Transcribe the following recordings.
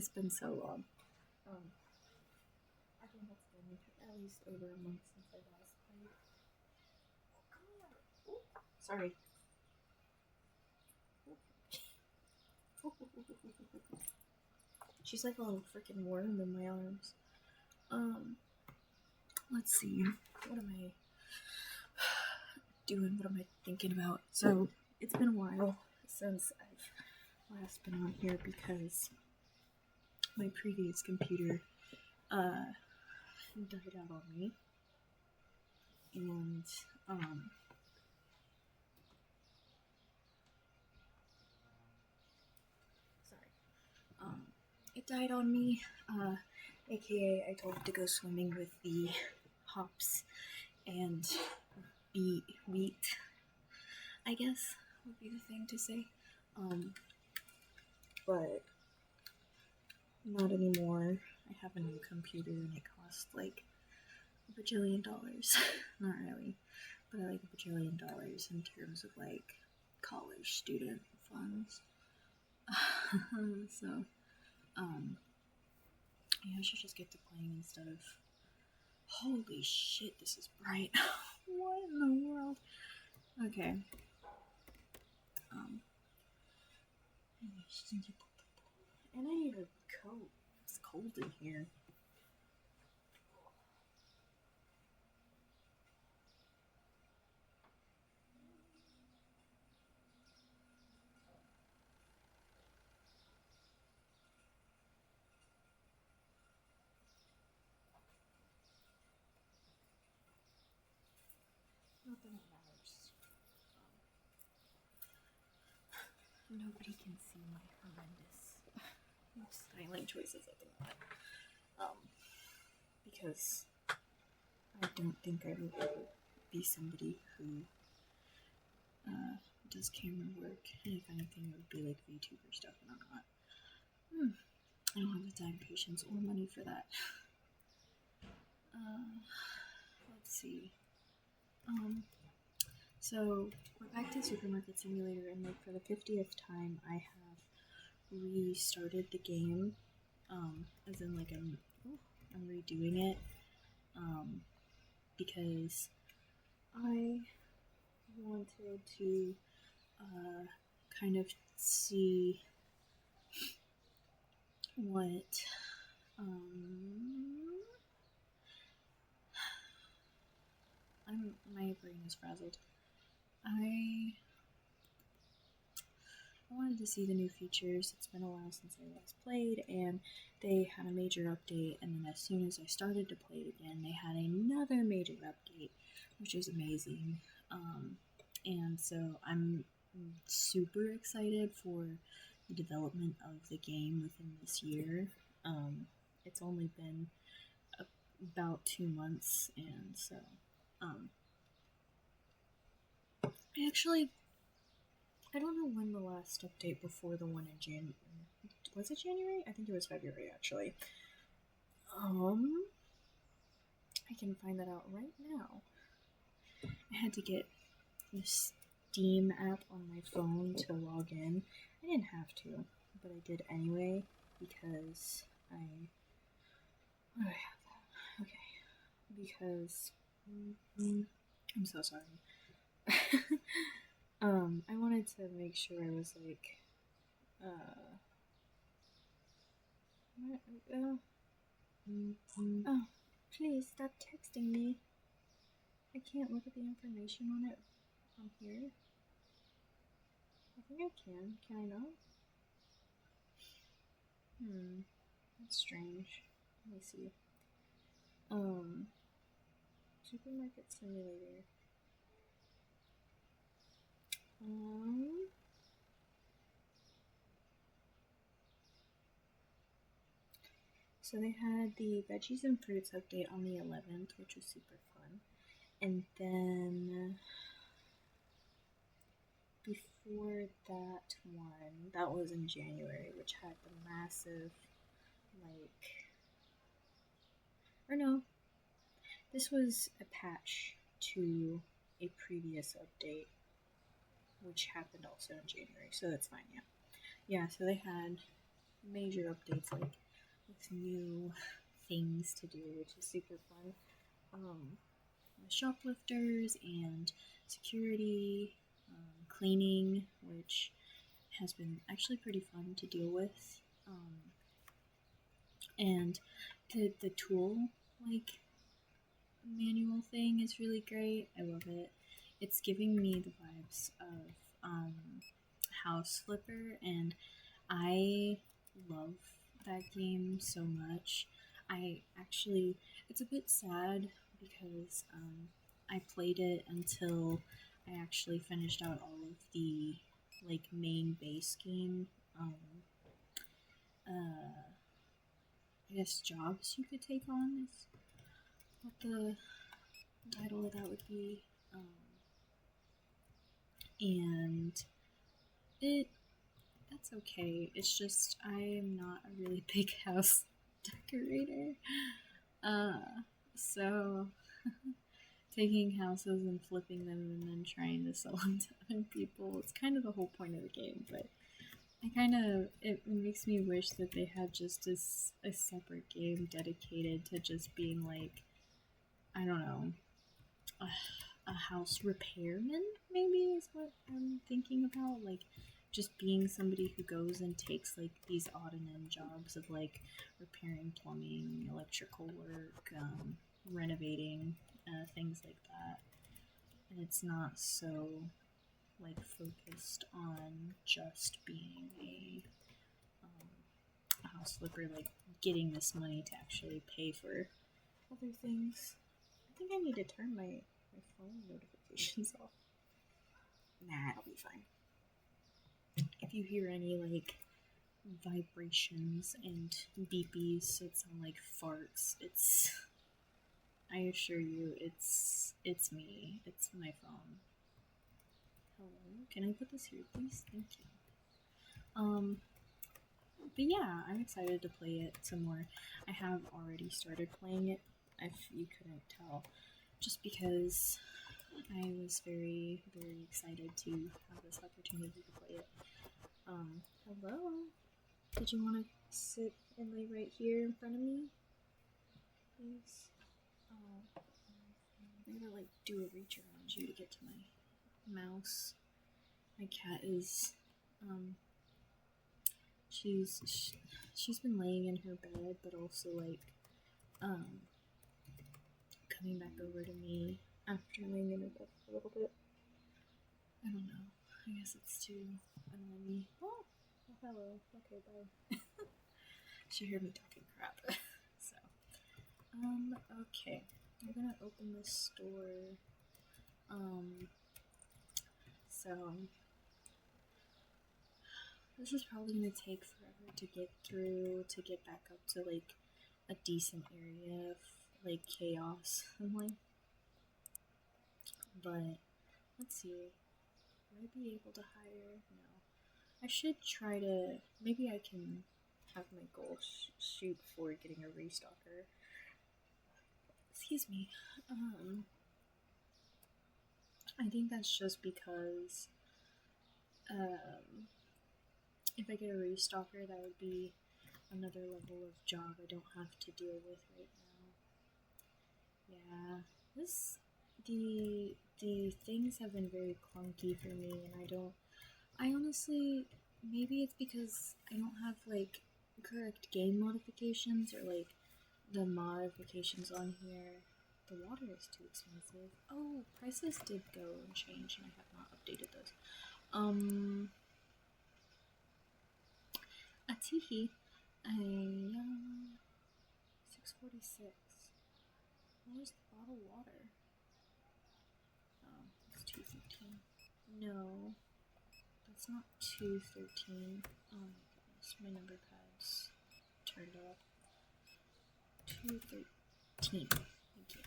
It's been so long. I think it's been at least over a month since I last played. Oh, come here. Ooh, sorry. She's like a little freaking worm in my arms. Let's see. What am I doing? What am I thinking about? So, it's been a while since I've last been on here because my previous computer died out on me. And, it died on me, aka I told it to go swimming with the hops and wheat, I guess would be the thing to say. But not anymore. I have a new computer and it costs like a bajillion dollars. Not really, but like a bajillion dollars in terms of like college student funds. So, yeah, I should just get to playing instead of. Holy shit, this is bright. What in the world? Okay. And I need a coat. It's cold in here. Not that it matters. Nobody can see my horrendous styling choices at the moment. Because I don't think I would be somebody who does camera work. And if anything, it would be like VTuber stuff, and I'm not. I don't have the time, patience, or money for that. Let's see. So we're back to Supermarket Simulator, and like for the 50th time, I have restarted the game. As in like I'm redoing it. Because I wanted to kind of see what my brain is frazzled. I wanted to see the new features. It's been a while since I last played, and they had a major update, and then as soon as I started to play it again, they had another major update, which is amazing. And so I'm super excited for the development of the game within this year. It's only been about 2 months, and so I don't know when the last update before the one in January. Was it January? I think it was February, actually. I can find that out right now. I had to get the Steam app on my phone to log in. I didn't have to, but I did anyway because I have that. Okay. Because I'm so sorry. I wanted to make sure I was like, oh, please stop texting me. I can't look at the information on it from here. I think I can. Can I not? That's strange. Let me see. Supermarket Simulator. So they had the veggies and fruits update on the 11th, which was super fun. And then before that one, that was in January, which had the massive, this was a patch to a previous update, which happened also in January, so that's fine, yeah. Yeah, so they had major updates, like with new things to do, which is super fun. Shoplifters and security, cleaning, which has been actually pretty fun to deal with. And the tool like manual thing is really great. I love it. It's giving me the vibes of House Flipper, and I love that game so much. It's a bit sad because I played it until I actually finished out all of the like main base game. I guess jobs you could take on is what the title of that would be. And that's okay. It's just I am not a really big house decorator. So taking houses and flipping them and then trying to sell them to other people, it's kind of the whole point of the game, but it makes me wish that they had just a separate game dedicated to just being like, I don't know, a house repairman, maybe is what I'm thinking about. Like, just being somebody who goes and takes like these odd and end jobs of like repairing plumbing, electrical work, renovating, things like that. And it's not so like focused on just being a house flipper, like getting this money to actually pay for other things. I think I need to turn my phone notifications off. Nah, it'll be fine. If you hear any like vibrations and beepies that sound like farts, I assure you it's me. It's my phone. Hello, can I put this here, please? Thank you. But yeah, I'm excited to play it some more. I have already started playing it, if you couldn't tell, just because I was very, very excited to have this opportunity to play it. Hello? Did you want to sit and lay right here in front of me? Please? Oh, I'm gonna like do a reach around you to get to my mouse. My cat is, she's been laying in her bed, but also like, coming back over to me after laying in her bed for a little bit. I don't know. I guess it's too annoying me. Oh, hello. Okay, bye. She heard me talking crap. So, okay. I'm gonna open this store. So this is probably gonna take forever to get through, to get back up to like a decent area of like chaos. I'm like, but let's see. Would I be able to hire? No. I should try to. Maybe I can have my goal shoot for getting a restocker. Excuse me. I think that's just because if I get a restocker, that would be another level of job I don't have to deal with right now. Yeah, the things have been very clunky for me, and I honestly, maybe it's because I don't have like correct game modifications or like the modifications on here. The water is too expensive. Oh, prices did go and change, and I have not updated those. A teehee. 646. Where's the bottled water? Oh, it's 213. No, that's not 213. Oh my goodness, my number pad's turned off. 213. Thank you.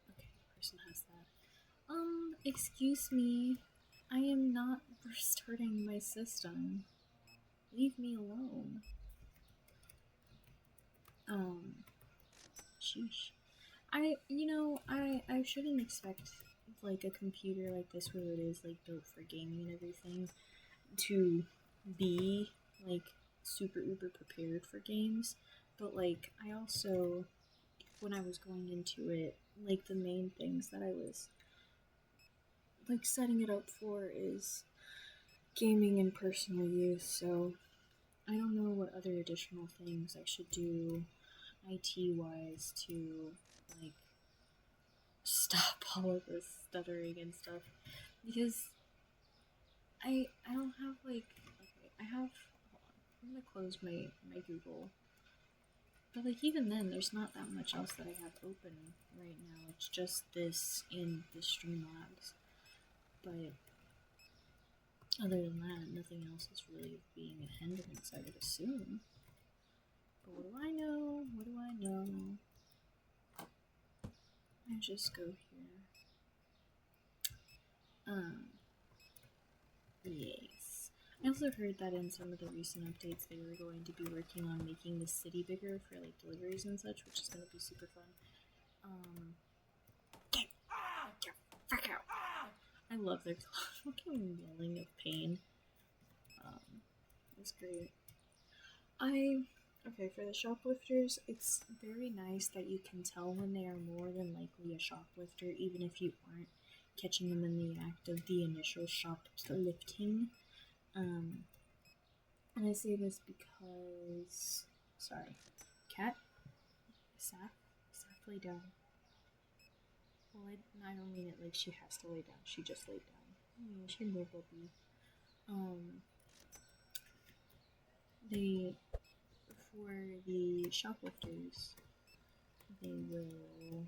Okay, the person has that. Excuse me. I am not restarting my system. Leave me alone. Sheesh. I shouldn't expect like a computer like this where it is like built for gaming and everything. to be like super uber prepared for games, but like I also, when I was going into it, like the main things that I was like setting it up for is gaming and personal use. So I don't know what other additional things I should do IT wise to like stop all of this stuttering and stuff, because I don't have like, okay, I have, hold on, I'm gonna close my Google, but like even then there's not that much else that I have open right now. It's just this and the Streamlabs, but other than that, nothing else is really being a hindrance, I would assume. But what do I know? What do I know? I just go here. Yes. I also heard that in some of the recent updates they were going to be working on making the city bigger for like deliveries and such, which is going to be super fun. Get fuck out! I love their fucking yelling of pain. It's great. Okay, for the shoplifters, it's very nice that you can tell when they are more than likely a shoplifter, even if you aren't catching them in the act of the initial shoplifting. And I say this because, sorry, cat, Saf, lay down. Well, I don't mean it like she has to lay down. She just laid down. She little puppy. They, for the shoplifters, they will,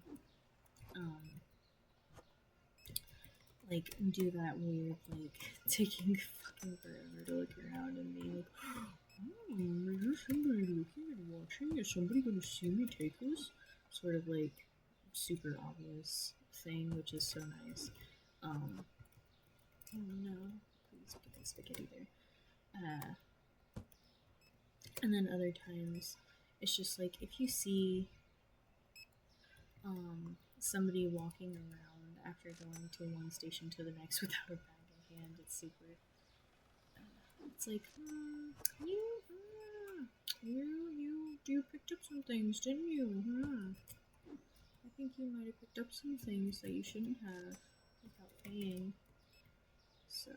like, do that weird, like, taking fucking forever to look around and being like, is there somebody looking and watching? Is somebody gonna see me take this? Sort of, like, super obvious thing, which is so nice. Oh no, please put that spaghetti there. And then other times, it's just like, if you see somebody walking around after going to one station to the next without a bag in hand, it's super, it's like, you picked up some things, didn't you? I think you might have picked up some things that you shouldn't have without paying. So,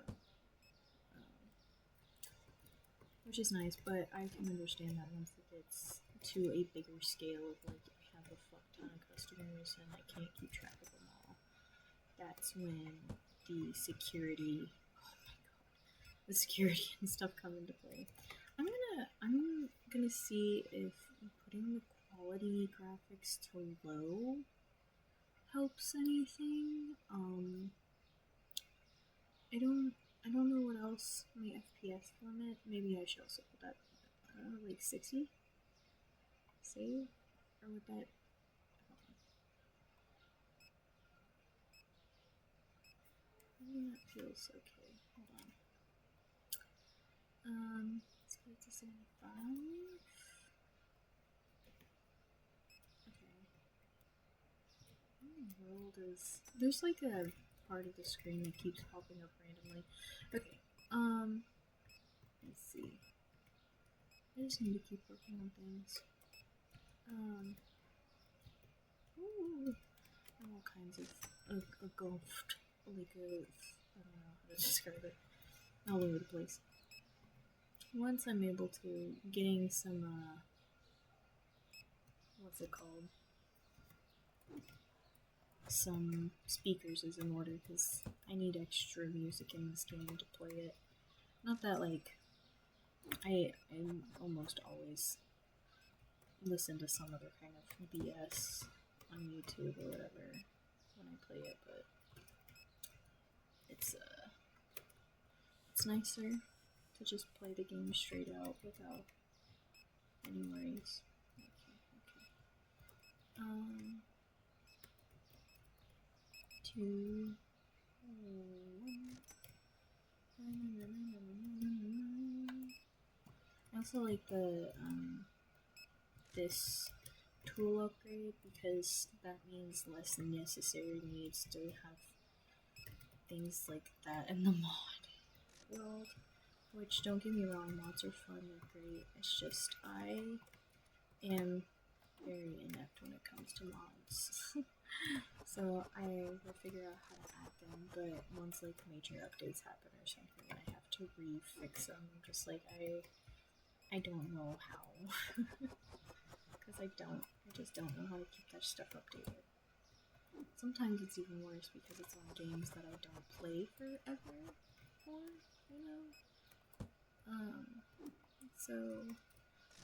which is nice, but I can understand that once it gets to a bigger scale of like, I have a fuck ton of customers and I can't keep track of them all. That's when the security, the security and stuff come into play. I'm gonna see if putting the quality graphics to low helps anything. I don't know what else. My FPS limit. Maybe I should also put that like 60. Save, or would that? That feels okay. Hold on. Let's put it to 75. Okay. What in the world is? There's like a part of the screen that keeps popping up randomly. Okay. Let's see. I just need to keep working on things. Ooh, I'm all kinds of engulfed, like I don't know how to describe it, all over the place. Once I'm able to getting some, what's it called? Some speakers is in order, because I need extra music in this game to play it. Not that, like, I almost always listen to some other kind of BS on YouTube or whatever when I play it, but it's nicer to just play the game straight out without any worries. Okay. 2, 1. I also like the this tool upgrade, because that means less necessary needs to have things like that in the mod world. which, don't get me wrong, mods are fun, they're great. It's just I am very inept when it comes to mods. So I will figure out how to add them, but once like major updates happen or something and I have to refix them, I'm just like I don't know how. Because I just don't know how to keep that stuff updated. Sometimes it's even worse because it's on games that I don't play forever for, you know? So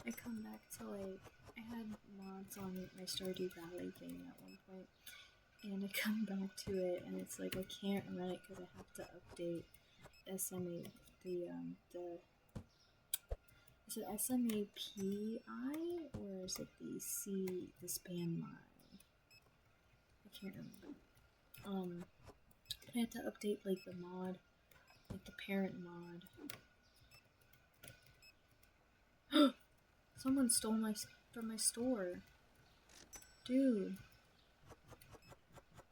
I come back to like, I had mods on my Stardew Valley game at one point, and I come back to it and it's like I can't run it because I have to update SMA, is it SMAPI or is it the span mile? I can't remember. I had to update like the mod, like the parent mod. Someone stole from my store. Dude.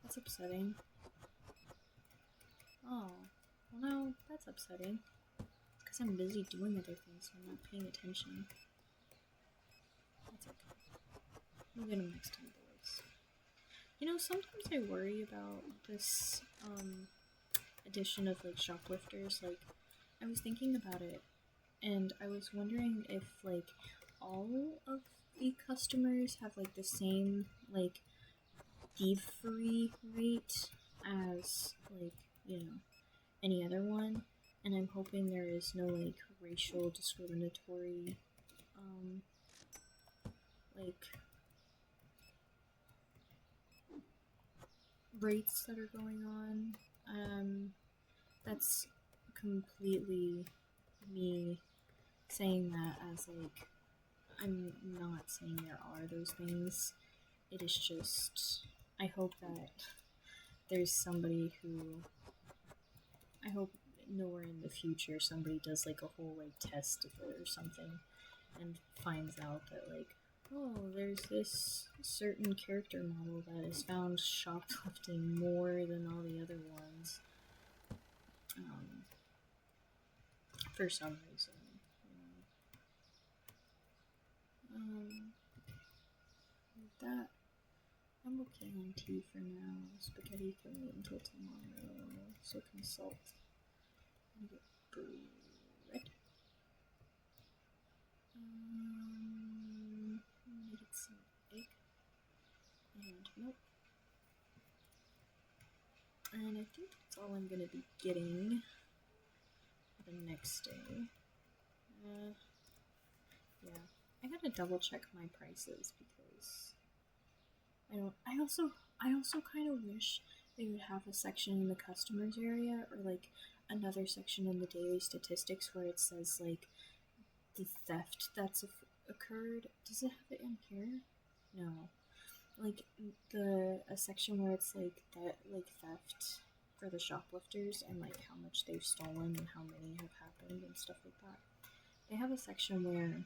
That's upsetting. Oh. Well, no, that's upsetting. Because I'm busy doing other things, so I'm not paying attention. That's okay. We'll get them next time, boys. You know, sometimes I worry about this, addition of, like, shoplifters. Like, I was thinking about it, and I was wondering if, like, all of the customers have, like, the same, like, thievery rate as, like, you know, any other one. And I'm hoping there is no, like, racial discriminatory, like, rates that are going on. That's completely me saying that as, like, I'm not saying there are those things. It is just, I hope that there's somebody who, I hope nowhere in the future somebody does, like, a whole, like, test of it or something and finds out that, like, oh, there's this certain character model that is found shoplifting more than all the other ones. For some reason, you know. With that, I'm okay on tea for now. Spaghetti can wait until tomorrow, so consult. And get bread. Needed some egg and milk. And I think that's all I'm gonna be getting the next day. Yeah, I gotta double check my prices because I also kind of wish they would have a section in the customers area or like another section in the daily statistics where it says like the theft that's occurred. Does it have it in here? No. Like a section where it's like that, like theft for the shoplifters and like how much they've stolen and how many have happened and stuff like that. They have a section where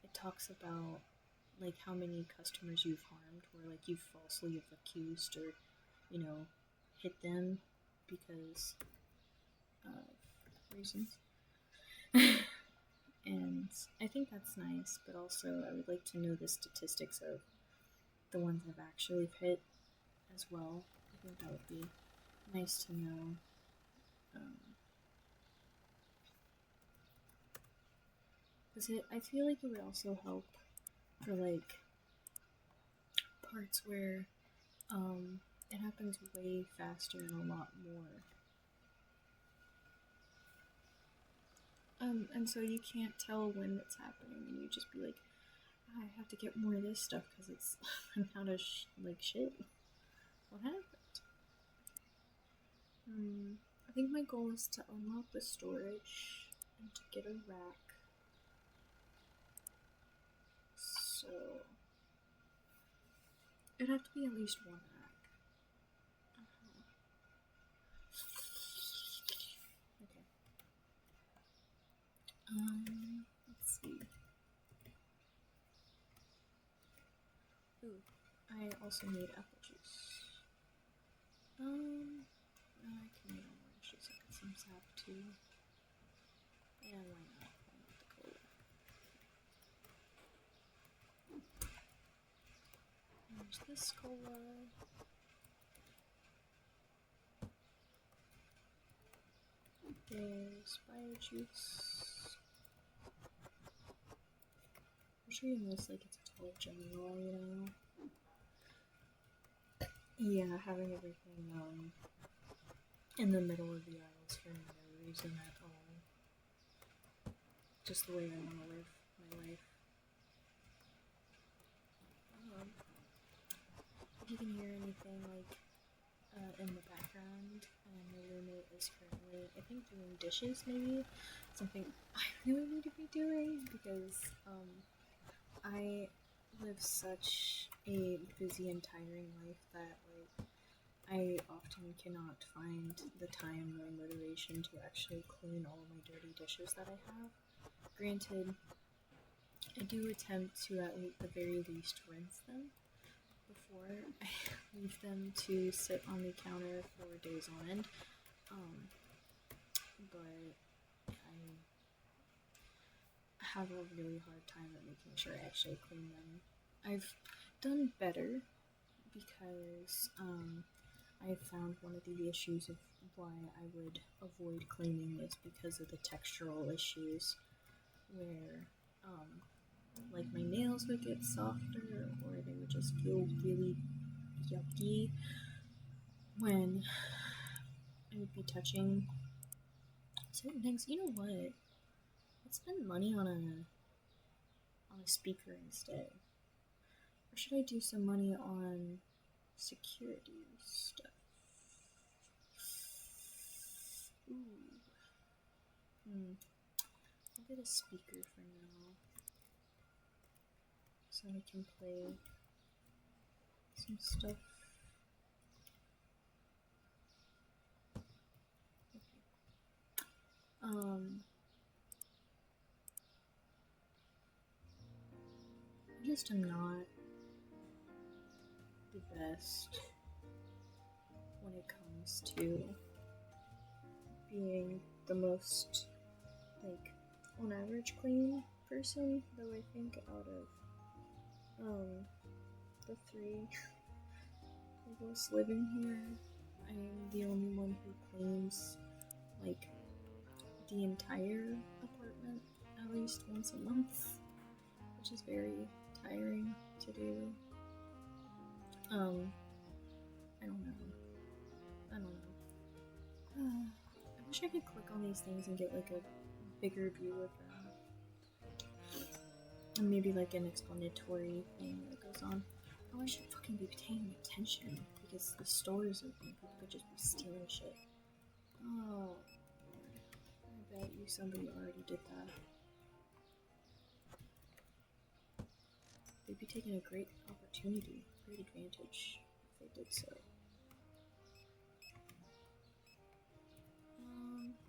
it talks about like how many customers you've harmed, or like you've falsely accused or, you know, hit them because of reasons. And I think that's nice, but also I would like to know the statistics of the ones I've actually hit as well. I think that would be nice to know. Because I feel like it would also help for like parts where it happens way faster and a lot more. And so you can't tell when it's happening, and you just be like, I have to get more of this stuff because it's I'm out of shit. What happened? I think my goal is to unlock the storage and to get a rack. So it'd have to be at least one rack. Okay. Let's see. Ooh, I also need apple juice. I can make orange juice. I got some have to. And why not? Why not the cola? There's this cola. There's bio juice. I'm treating this like it's a Dollar General, you know? Yeah, having everything in the middle of the aisles for no reason at all. Just the way I want to live my life. If you can hear anything like in the background, my roommate is currently, I think, doing dishes maybe. Something I really need to be doing because I live such a busy and tiring life that like I often cannot find the time or motivation to actually clean all of my dirty dishes that I have. Granted, I do attempt to at the very least rinse them before I leave them to sit on the counter for days on end. But I have a really hard time at making sure I actually clean them. I've done better because I found one of the issues of why I would avoid cleaning is because of the textural issues where like my nails would get softer or they would just feel really yucky when I would be touching certain things. You know what? Let's spend money on a speaker instead. Or should I do some money on security stuff? Ooh. I'll get a speaker for now. So I can play some stuff. Okay. I just am not the best when it comes to being the most, like, on average clean person, though I think out of the three of us living here, I am the only one who cleans, like, the entire apartment at least once a month, which is very tiring to do. I don't know. I wish I could click on these things and get like a bigger view of them. And maybe like an explanatory thing that goes on. Oh, I should fucking be paying attention because the store is open. People could just be stealing shit. Oh, I bet you somebody already did that. They'd be taking a great opportunity, great advantage if they did so.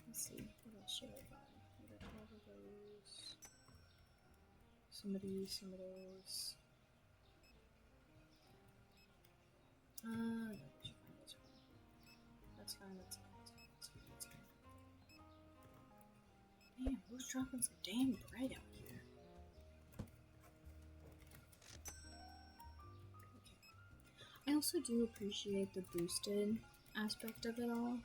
Let's see, what else should I buy? I got 12 of those. Some of these, some of those. No, I should find this one. That's fine. Man, who's dropping some damn bread out here? Okay. I also do appreciate the boosted aspect of it all.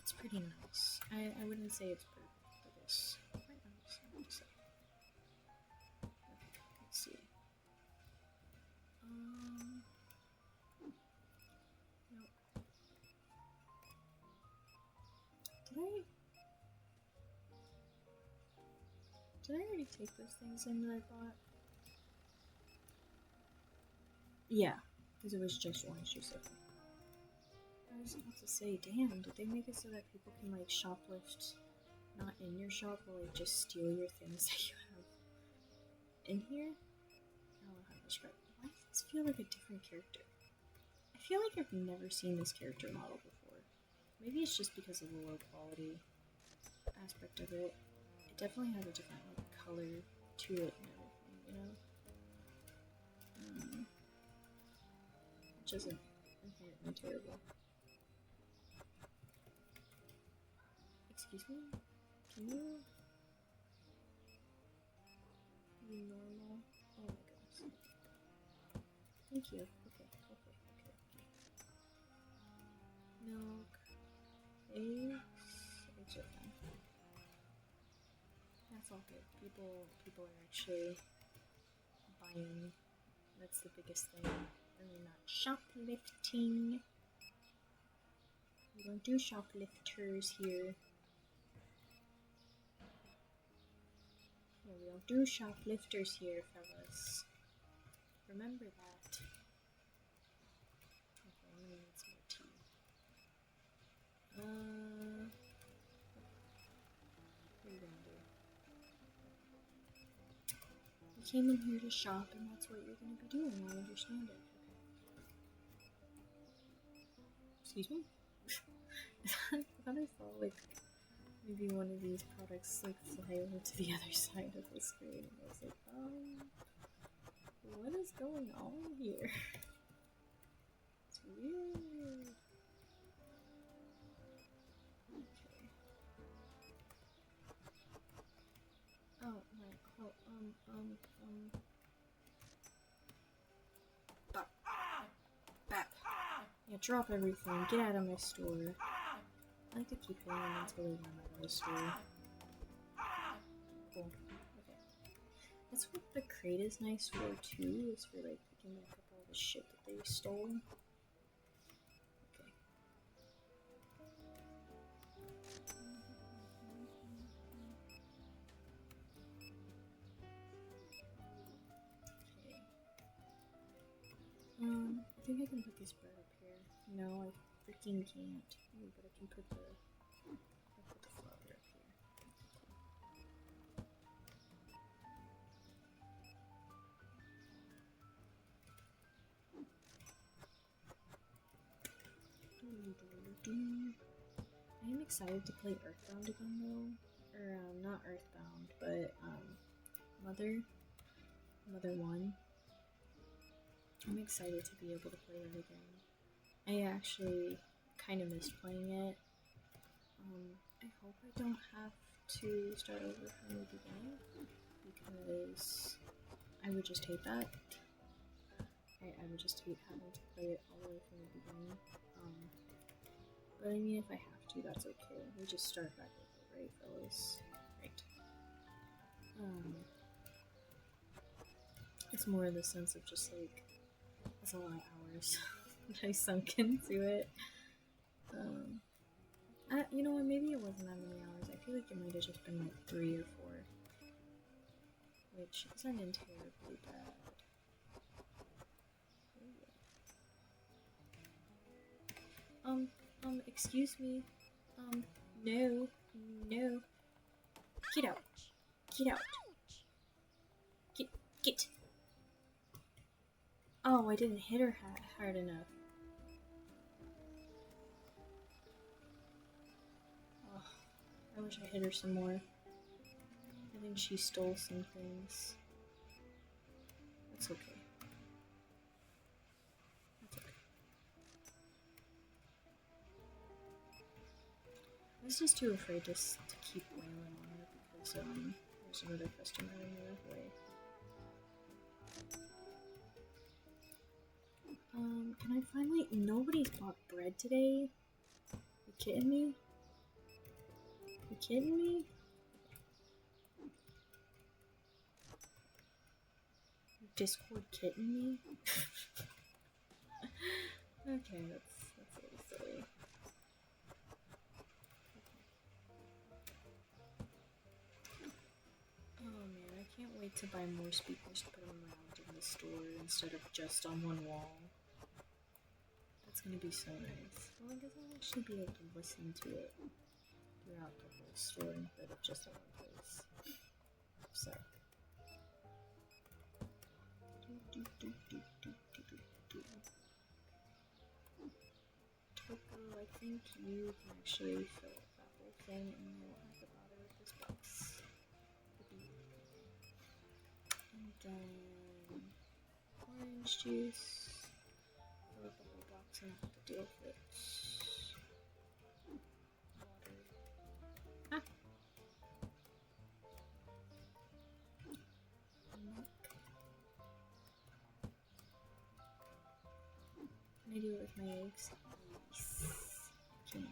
It's pretty nice. I wouldn't say it's perfect for this. Quite nice, I would say. Okay, let's see. Nope. Did I already take those things in that I bought? Yeah, because it was just orange juice, I think. I was about to say, damn, did they make it so that people can like shoplift not in your shop or like just steal your things that you have in here? I don't know how to describe it. Why does this feel like a different character? I feel like I've never seen this character model before. Maybe it's just because of the low quality aspect of it. It definitely has a different like color to it and everything, you know? Which isn't inherently terrible. Excuse me? Can you be normal? Oh my goodness. Thank you. Okay. Milk. Eggs. Eggs are fine. That's all good. People are actually buying. That's the biggest thing. And we're not shoplifting. We don't do shoplifters here. No, we don't do shoplifters here, fellas. Remember that. Okay, I'm gonna need some more tea. What are you gonna do? You came in here to shop, and that's what you're gonna be doing. I understand it. Okay. Excuse me? I thought I saw, like, maybe one of these products, like, fly over to the other side of the screen. And I was like, what is going on here? It's weird. Okay. Oh, my, Bap. Bap. Yeah, drop everything. Get out of my store. I like to keep going until they run out of the store. Cool. Okay. That's what the crate is nice for too, is for like picking back up all the shit that they stole. Okay. I think I can put this bread up here. No, I freaking can't. Ooh, but I can put the flour up here. I am excited to play Earthbound again though. Or, not Earthbound, but, Mother 1. I'm excited to be able to play it again. I actually kind of missed playing it. I hope I don't have to start over from the beginning, because I would just hate that. I would just hate having to play it all the way from the beginning. But I mean, if I have to, that's okay. We just start back over, right, fellas? Right. It's more in the sense of just like, that's a lot of hours that I sunk into it. You know what, maybe it wasn't that many hours. I feel like it might have just been like 3 or 4. Which isn't terribly bad. Excuse me. No. Get out. Get out. Get. Oh, I didn't hit her hard enough. Oh, I wish I hit her some more. I think she stole some things. That's okay. I was just too afraid to keep wailing on her because there's another customer in the way. Can I finally? Nobody's bought bread today. You kidding me? You kidding me? Discord kidding me? Okay, that's a little silly. Oh man, I can't wait to buy more speakers to put them around in the store instead of just on one wall. That's gonna be so nice. Well, I guess I'll actually be able to listen to it throughout the whole store instead of just in one place. So. Toko, I think you can actually fill up that whole thing and you won't have to bother with this box. And then orange juice. Fill up the whole box and have to deal with it. Water. with my eggs. Nice. Okay.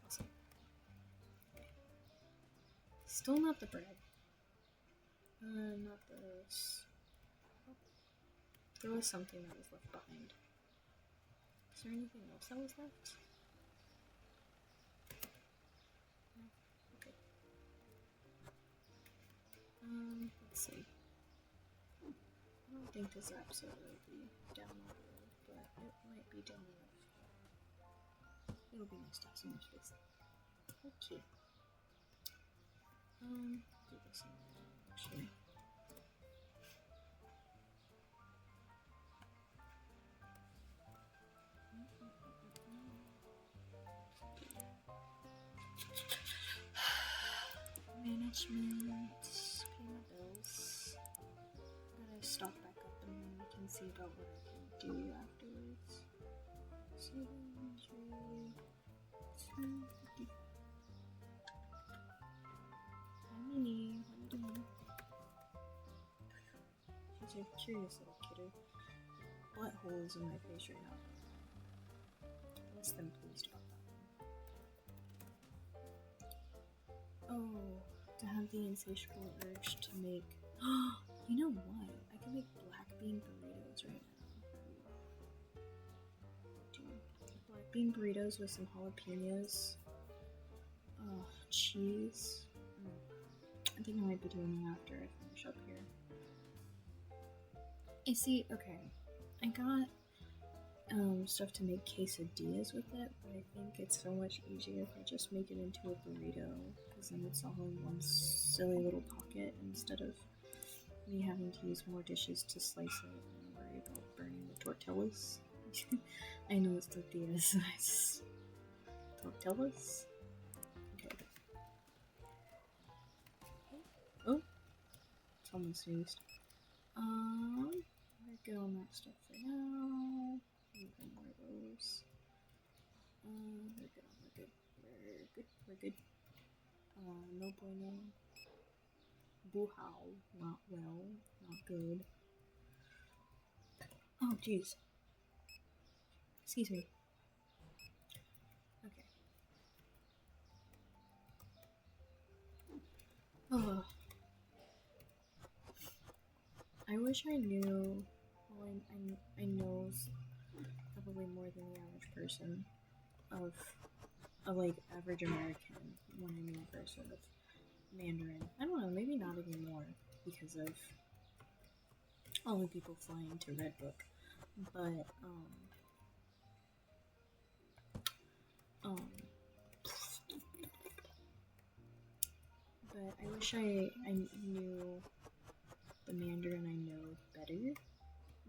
Awesome. Still not the bread. Not this. Oh. There was something that was left behind. Is there anything else that was left? No? Okay. Let's see. I don't think this episode will be downloadable, but it might be downloadable. It'll be nice to have some more space. Okay. Do this one actually. Management, pay my bills. Gotta stock back up and then we can see about what I can do afterwards. Hi Minnie, what are you doing? She's a curious little kiddo. Butthole is in my face right now. Less than pleased about that. Oh, to have the insatiable urge to make. You know what? I can make black bean burritos right now. Dude, black bean burritos with some jalapenos. Oh, cheese. I think I might be doing that after I finish up here. I see. Okay, I got stuff to make quesadillas with it, but I think it's so much easier if I just make it into a burrito, because then it's all in one silly little pocket instead of me having to use more dishes to slice it and worry about burning the tortillas. I know it's tortillas. Tortillas? Okay. Oh, someone sneezed. We're good on that stuff for now. Even more of those. We're good. No bueno. Boo-how. Not well. Not good. Oh, jeez. Excuse me. Okay. Oh. I wish I knew. Well, I know probably more than the average person of like average American when I mean a person with Mandarin. I don't know, maybe not anymore because of all the people flying to Redbook. But but I wish I knew the Mandarin I know better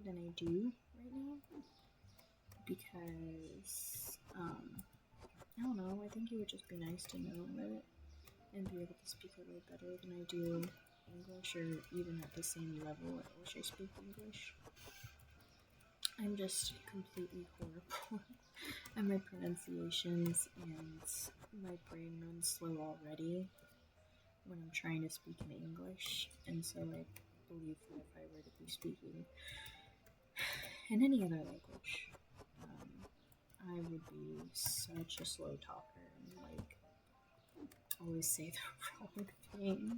than I do right now, because I don't know, I think it would just be nice to know it and be able to speak a little better than I do English, or even at the same level at which I speak English. I'm just completely horrible at my pronunciations, and my brain runs slow already when I'm trying to speak in English, and so I believe that if I were to be speaking in any other language, I would be such a slow talker and like always say the wrong things.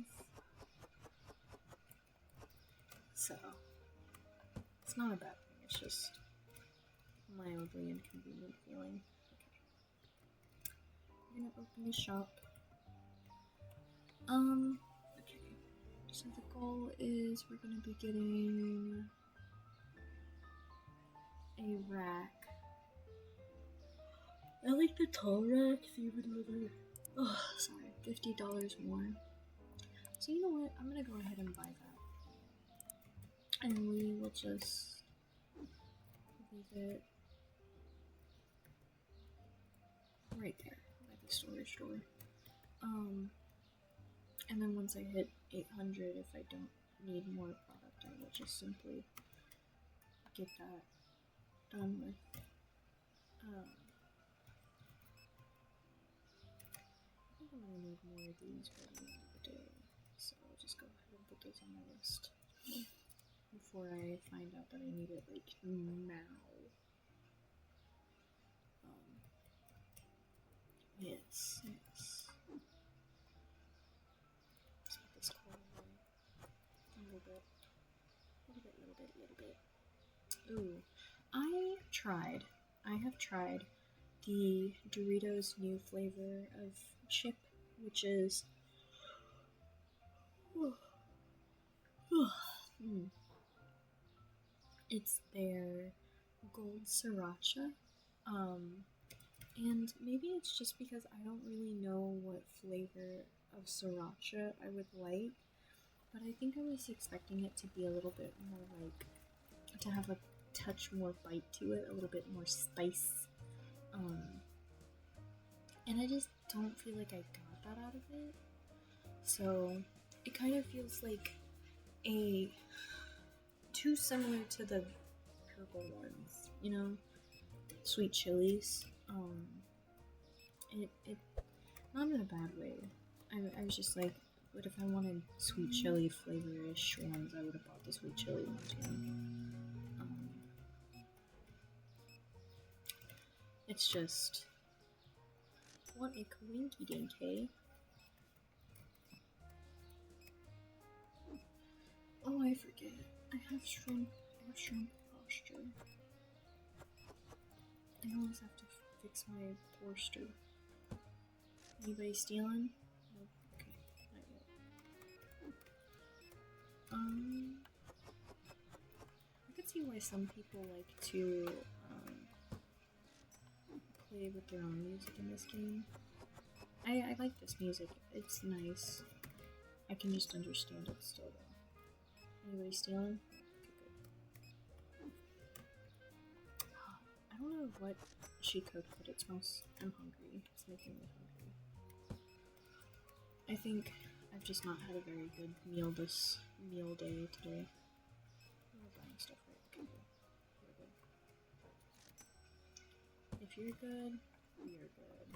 So it's not a bad thing, it's just mildly inconvenient feeling. Okay. I'm gonna open the shop. Okay. So the goal is we're gonna be getting a rack. I like the tall racks even better. Oh, sorry, $50 more. So you know what? I'm gonna go ahead and buy that, and we will just leave it right there by the storage door. And then once I hit 800, if I don't need more product, I will just simply get that done with. I think I'm gonna need more of these by the end of the day, so I'll just go ahead and put those on my list before I find out that I need it like now. Yes, yes. Let's put this coal away. A little bit. Little bit. Ooh. I have tried the Doritos new flavor of chip, which is it's their gold sriracha. And maybe it's just because I don't really know what flavor of sriracha I would like, but I think I was expecting it to be a little bit more like, to have a touch more bite to it, a little bit more spice. And I just don't feel like I got that out of it. So it kind of feels like too similar to the purple ones, you know, sweet chilies. It not in a bad way. I was just like, but if I wanted sweet chili flavor-ish ones, I would have bought the sweet chili ones. You know? It's just, what a coinky dink, hey? Oh, I forget. I have shrimp posture. I always have to fix my posture. Anybody stealing? No? Okay, I will. I could see why some people like to play with their own music in this game. I like this music. It's nice. I can just understand it still though. Anybody stealing? Okay, good. I don't know what she cooked, but it smells. I'm hungry. It's making me hungry. I think I've just not had a very good meal day today. We're buying stuff right. Okay, good. We're good. If you're good, we are good.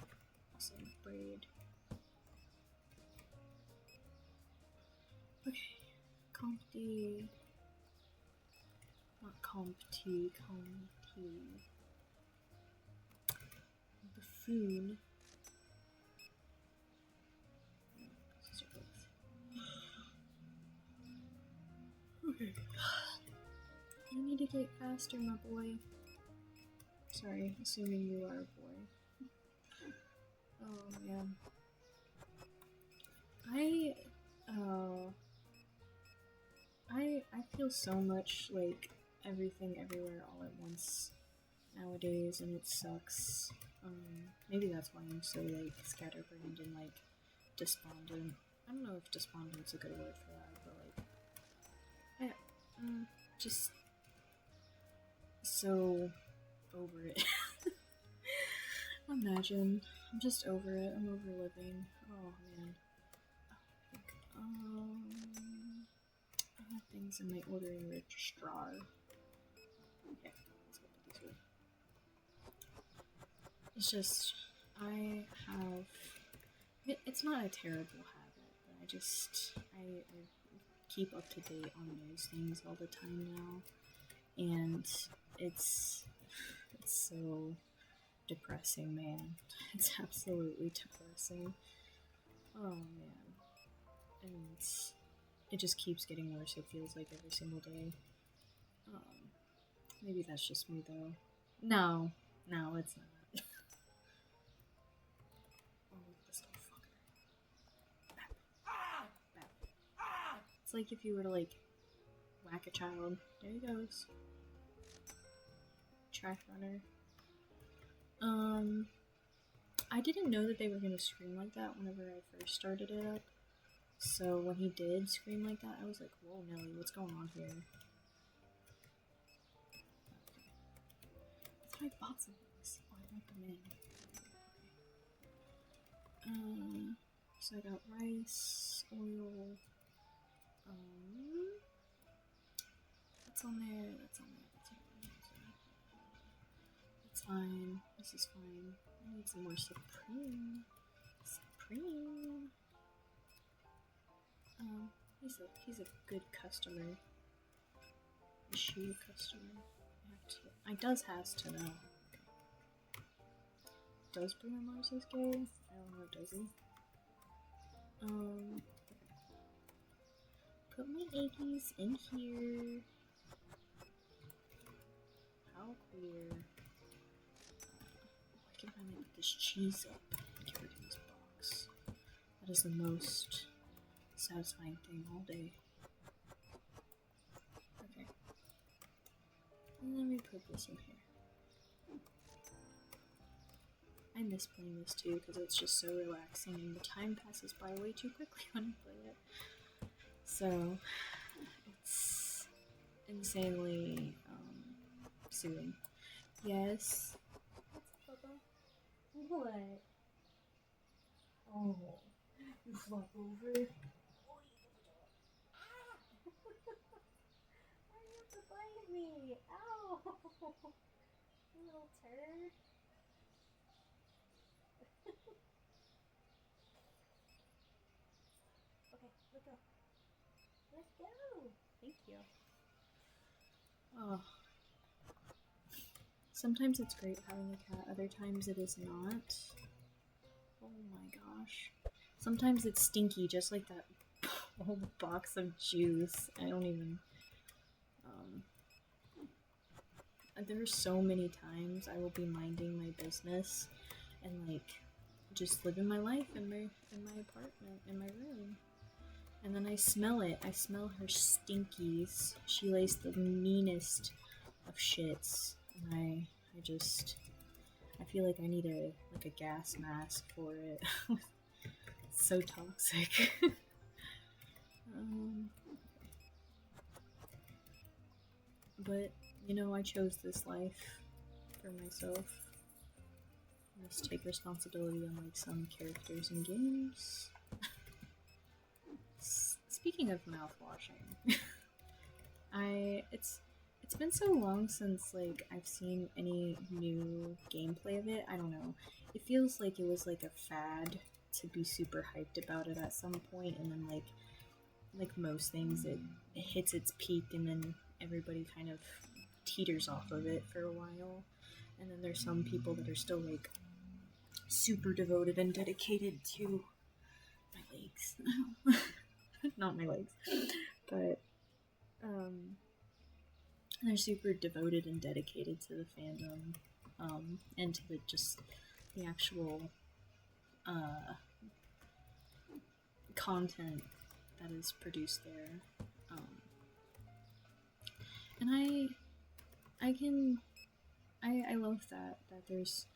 Awesome. Braid. Okay. Compty. Not compty. Compty. Buffoon. Okay. You need to get faster, my boy. Sorry, assuming you are a boy. Oh man. I feel so much like everything everywhere all at once nowadays, and it sucks. Maybe that's why I'm so like scatterbrained and like despondent. I don't know if despondent's a good word for that, but like just so over it. Imagine. I'm just over it. I'm over living. Oh man. I have things in my ordering registrar. Okay, let's go put these away. It's just, it's not a terrible habit, but I keep up to date on those things all the time now, and it's so depressing, man. It's absolutely depressing. Oh man. And it just keeps getting worse, it feels like, every single day. Maybe that's just me though. No, it's not. Oh, this little fucker. Bap. It's like if you were to like whack a child. There he goes. Track runner. I didn't know that they were gonna scream like that whenever I first started it up. So when he did scream like that, I was like, whoa, Nelly, what's going on here? I thought I bought some things. Oh, I want them in. Okay. So I got rice, oil, that's on there. It's fine. This is fine. I need some more Supreme. He's a good customer. Issue customer. It does has to know. Does Bruno Mars is gay? I don't know, does he? Put my eggies in here. How queer. I can finally put this cheese up and get rid of this box. That is the most satisfying thing all day. Okay. And then we put this in here. I miss playing this too because it's just so relaxing and the time passes by way too quickly when I play it. So, it's insanely soothing. Yes. What's up, Bubba? What? Oh, you flop over. Oh, why do you have to bite me? Ow! You little turd. Okay, let go. Let go! Thank you. Oh. Sometimes it's great having a cat, other times it is not. Oh my gosh. Sometimes it's stinky, just like that whole box of juice. I don't even... there are so many times I will be minding my business and like just living my life in my apartment, in my room. And then I smell it. I smell her stinkies. She lays the meanest of shits. And I feel like I need a gas mask for it. It's so toxic. But, you know, I chose this life for myself. I must take responsibility unlike some characters in games. Speaking of mouthwashing, it's been so long since like I've seen any new gameplay of it. I don't know. It feels like it was like a fad to be super hyped about it at some point, and then like most things, it hits its peak, and then everybody kind of teeters off of it for a while. And then there's some people that are still like super devoted and dedicated to my legs. Not my legs, but they're super devoted and dedicated to the fandom, and to the actual content that is produced there. And I love that there's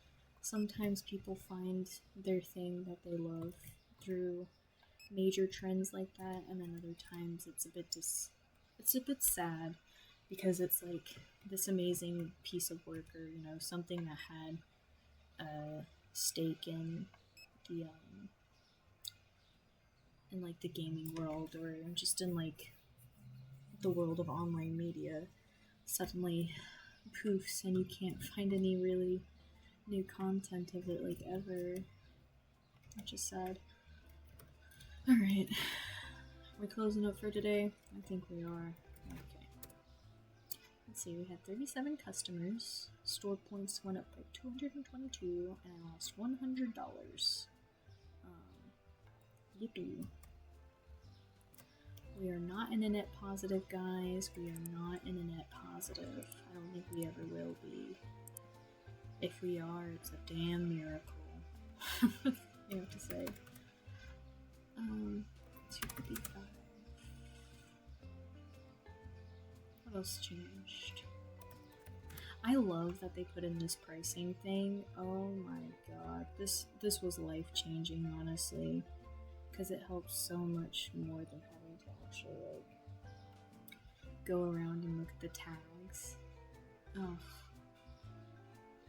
sometimes people find their thing that they love through major trends like that, and then other times it's a bit sad because it's like this amazing piece of work, or you know, something that had a stake in the in like the gaming world, or just in like the world of online media, suddenly poofs and you can't find any really new content of it like ever, which is sad. Alright, we're closing up for today? I think we are. Okay. Let's see, we had 37 customers. Store points went up by 222, and I lost $100. Yippee. We are not in a net positive, guys. We are not in a net positive. I don't think we ever will be. If we are, it's a damn miracle. You have to say. 255. What else changed? I love that they put in this pricing thing. Oh my god. This was life-changing, honestly. Because it helps so much more than having to actually, like, go around and look at the tags. Oh.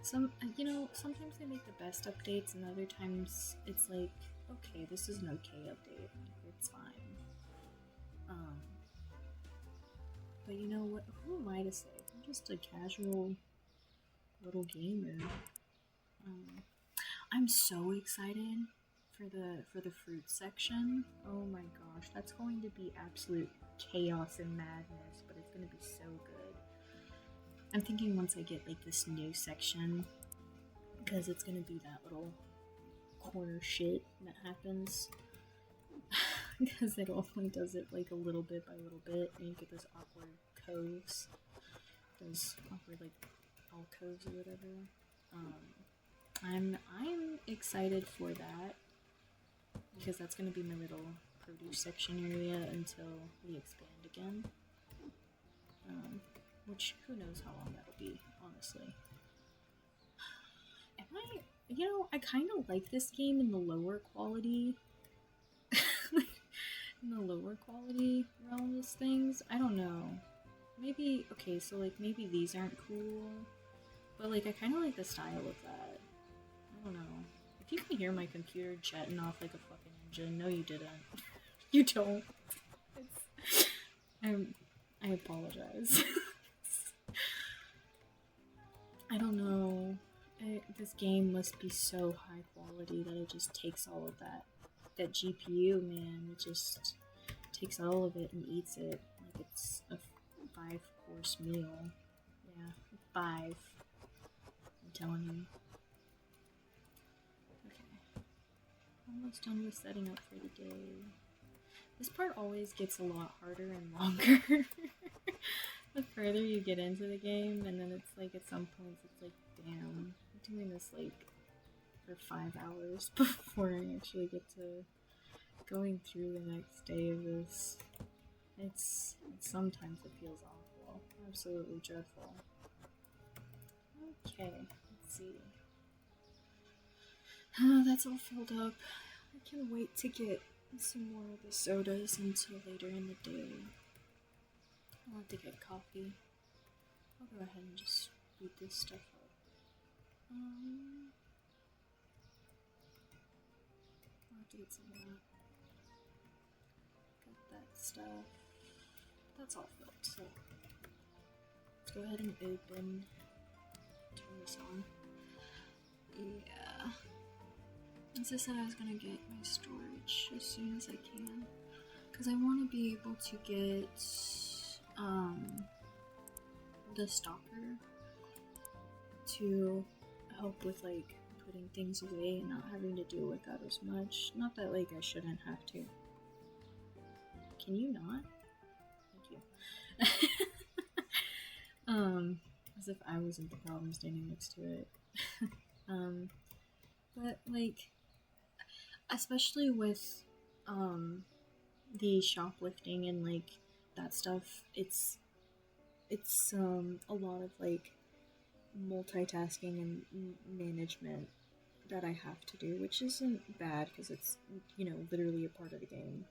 Sometimes they make the best updates, and other times it's like, okay, this is an okay update. It's fine. But you know what? Who am I to say? I'm just a casual little gamer. I'm so excited for the fruit section. Oh my gosh, that's going to be absolute chaos and madness, but it's going to be so good. I'm thinking once I get like this new section because it's gonna be that little corner shit that happens. Because it only does it like a little bit by little bit, and you get those awkward coves, those awkward like alcoves or whatever. I'm excited for that because that's gonna be my little produce section area until we expand again. Which who knows how long that'll be, honestly. I kind of like this game in the lower quality. In the lower quality realms things. I don't know. Maybe, okay, so like maybe these aren't cool. But like I kind of like the style of that. I don't know. If you can hear my computer jetting off like a fucking engine, no you didn't. You don't. I apologize. I don't know. This game must be so high quality that it just takes all of that. That GPU, man, it just takes all of it and eats it like it's a 5-course meal. Yeah, 5. I'm telling you. Okay. Almost done with setting up for the day. This part always gets a lot harder and longer. The further you get into the game, and then it's like at some points it's like, damn, I'm doing this like for 5 hours before I actually get to going through the next day of this. It's sometimes it feels awful, absolutely dreadful. Okay, let's see. That's all filled up. I can't wait to get some more of the sodas until later in the day. I'll have to get coffee. I'll go ahead and just boot this stuff up. I'll have to get some of that. Got that stuff. That's all filled, so let's go ahead and open. Turn this on. Yeah. As I said, I was gonna get my storage as soon as I can. Because I want to be able to get the stalker to help with like putting things away and not having to deal with that as much. Not that like I shouldn't have to. Can you not? Thank you. As if I wasn't the problem standing next to it. But like, especially with the shoplifting and like that stuff, it's a lot of like multitasking and management that I have to do, which isn't bad because it's, you know, literally a part of the game.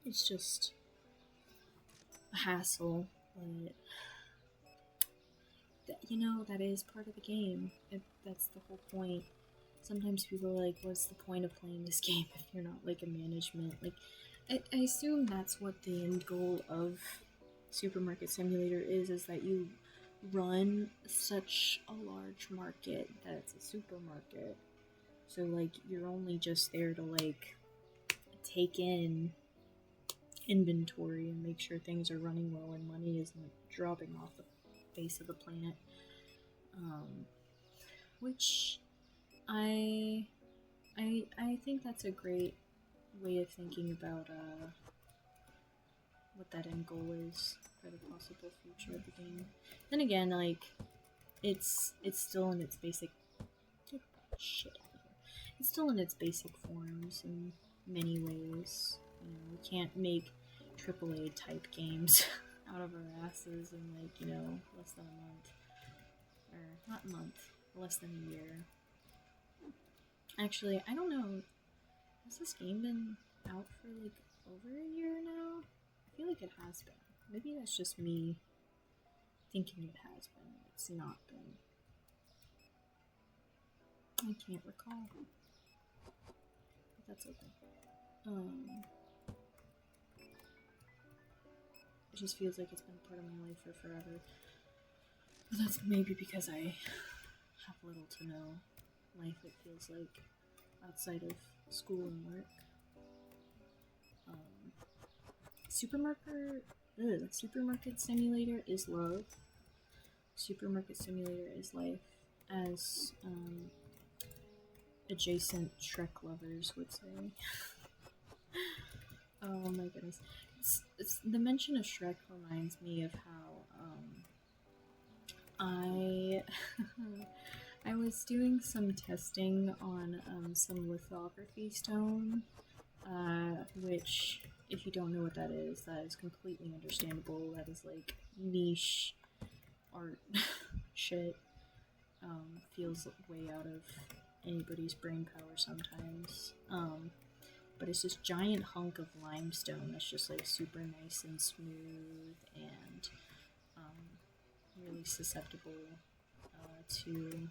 It's just a hassle, but you know, that is part of the game. That's the whole point. Sometimes people are like, what's the point of playing this game if you're not like a management? Like, I assume that's what the end goal of Supermarket Simulator is that you run such a large market that it's a supermarket. So like, you're only just there to like take in inventory and make sure things are running well and money isn't dropping off the face of the planet. Which I think that's a great way of thinking about what that end goal is for the possible future of the game. Then again, like, it's still in its basic It's still in its basic forms in many ways. You know, we can't make AAA type games out of our asses in like, you know, less than a month. Or not a month, less than a year. Actually, I don't know. Has this game been out for like over a year now? I feel like it has been. Maybe that's just me thinking it has been. It's not been. I can't recall. But that's okay. It just feels like it's been part of my life for forever. But that's maybe because I have little to no life, it feels like, outside of school and work. Supermarket Simulator is love. Supermarket Simulator is life. as adjacent Shrek lovers would say. Oh my goodness. The mention of Shrek reminds me of how I I was doing some testing on some lithography stone, which, if you don't know what that is completely understandable. That is like niche art shit. Feels way out of anybody's brain power sometimes. But it's this giant hunk of limestone that's just like super nice and smooth and really susceptible to.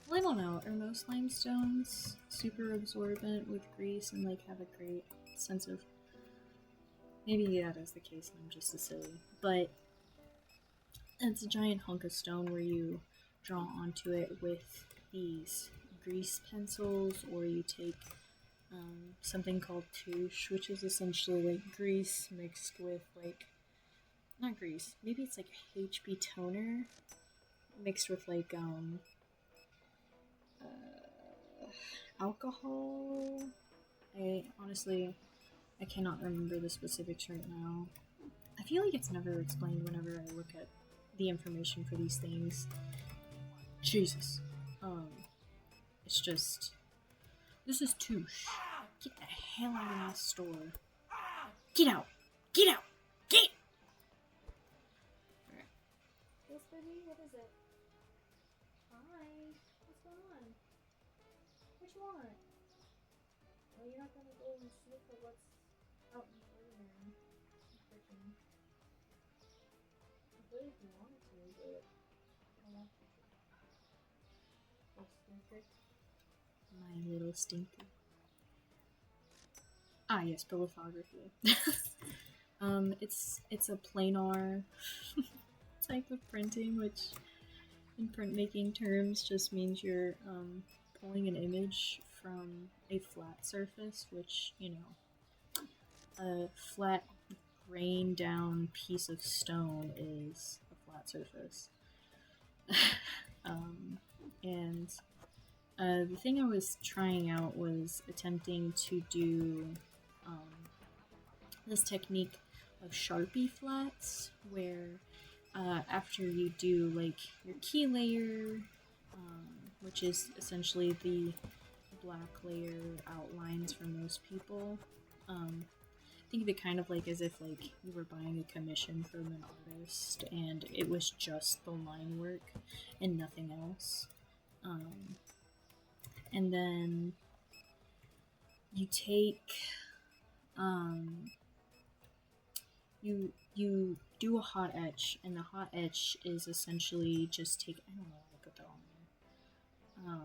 Well, I don't know. Are most limestones super absorbent with grease and like have a great sense of? Maybe that is the case and I'm just a silly. But it's a giant hunk of stone where you draw onto it with these grease pencils, or you take something called touche, which is essentially like grease mixed with like, not grease, maybe it's like HB toner mixed with like alcohol. I cannot remember the specifics right now. I feel like it's never explained whenever I look at the information for these things. Jesus. It's just, this is touche. Get the hell out of my store. Get out! Get out! Get! Alright. Yes, baby? What is it? Hi. What's going on? What you want? Well, you're not gonna go and sniff at what's out in the room. Freaking. I could if you wanted to, but I don't want to. Oh, stinker. My little stinker. Ah, yes, for lithography. It's a planar type of printing, which in printmaking terms just means you're pulling an image from a flat surface, which, you know, a flat grain down piece of stone is a flat surface. And the thing I was trying out was attempting to do this technique of Sharpie flats, where after you do like your key layer, which is essentially the black layer outlines for most people, think of it kind of like as if like you were buying a commission from an artist and it was just the line work and nothing else. And then you take you do a hot etch, and the hot etch is essentially just take, I don't know why I put that on there.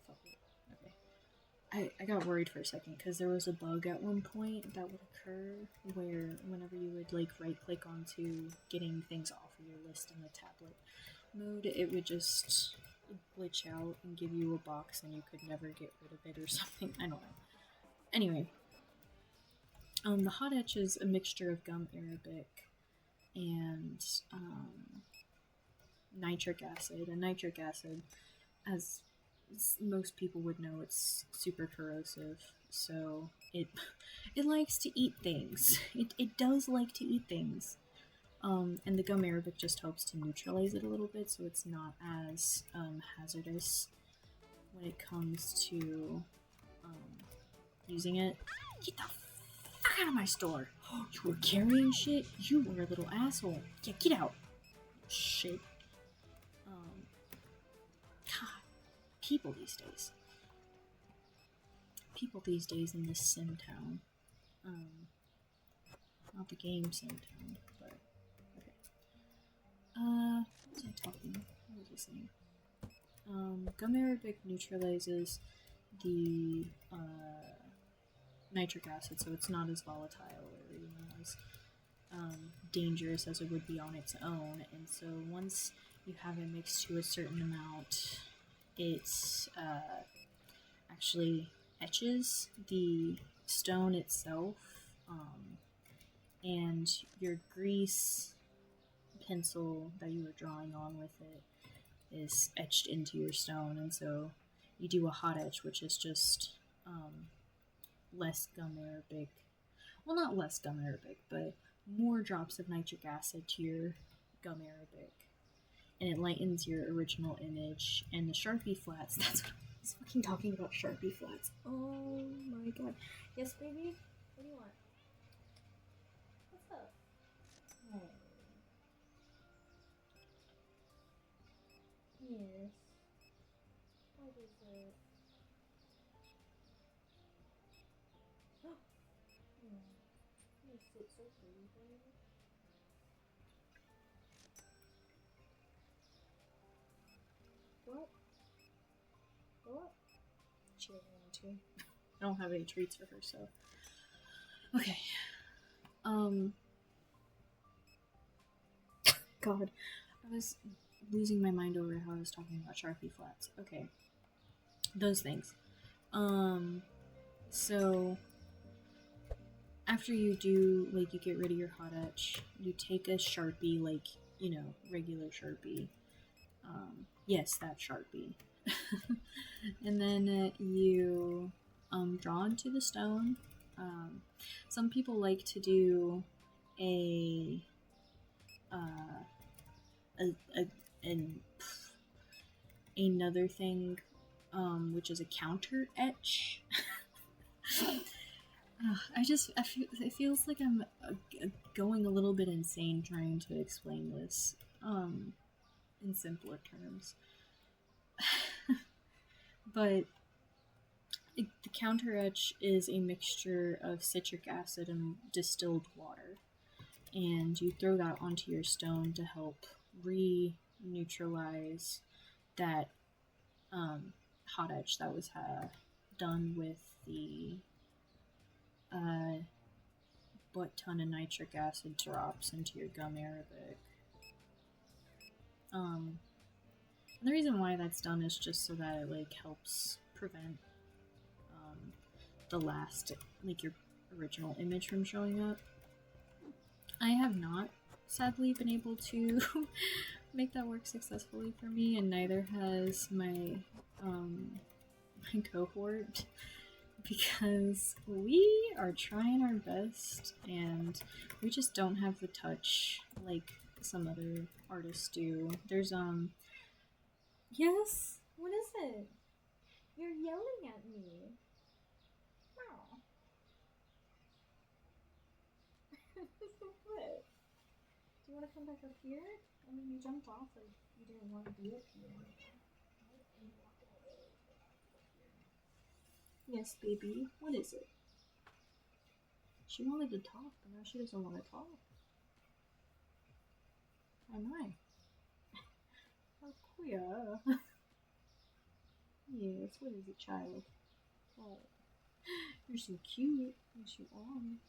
Fuck it. Okay. I got worried for a second because there was a bug at one point that would occur where whenever you would like right click onto getting things off of your list in the tablet mode, it would just glitch out and give you a box and you could never get rid of it or something. I don't know. Anyway, the hot etch is a mixture of gum arabic and nitric acid. And nitric acid, as most people would know, it's super corrosive. So it likes to eat things. It does like to eat things. And the gum arabic just helps to neutralize it a little bit, so it's not as hazardous when it comes to using it. Get the fuck out of my store! You were carrying shit? You were a little asshole. Yeah, get out! Shit. God. People these days. People these days in this sim town. Not the game sim town, but okay. What was I talking? What was I saying? Gum arabic neutralizes the nitric acid, so it's not as volatile or as dangerous as it would be on its own. And so once you have it mixed to a certain amount, it actually etches the stone itself, and your grease pencil that you were drawing on with it is etched into your stone, and so you do a hot etch, which is just less gum arabic. Well, not less gum arabic, but more drops of nitric acid to your gum arabic, and it lightens your original image. And the Sharpie flats, that's what I was fucking talking about, Sharpie flats. Oh my god. Yes, baby? What do you want? What's up? Oh. Yes. What is it? Oh. You sit so pretty, baby. Go up. Go up. She doesn't want to. I don't have any treats for her, so. Okay. God. I was losing my mind over how I was talking about Sharpie flats. Okay. Those things. So after you do, like, you get rid of your hot etch, you take a Sharpie, like, you know, regular Sharpie. Yes, that Sharpie. And then you draw onto the stone. Some people like to do another thing, which is a counter etch. It feels like I'm going a little bit insane trying to explain this in simpler terms. But the counter etch is a mixture of citric acid and distilled water, and you throw that onto your stone to help neutralize that hot etch that was done with the butt ton of nitric acid drops into your gum arabic. And the reason why that's done is just so that it like helps prevent the last, like, your original image from showing up. I have not, sadly, been able to make that work successfully for me, and neither has my my cohort, because we are trying our best and we just don't have the touch like some other artists do. There's yes, what is it? You're yelling at me. Wow. What? Do you want to come back up here? I mean, you jumped off like you didn't want to be up here. Yes, baby. What is it? She wanted to talk, but now she doesn't want to talk. Am I? How queer. Yes, what is it, child? Oh, you're so cute. Yes, you are.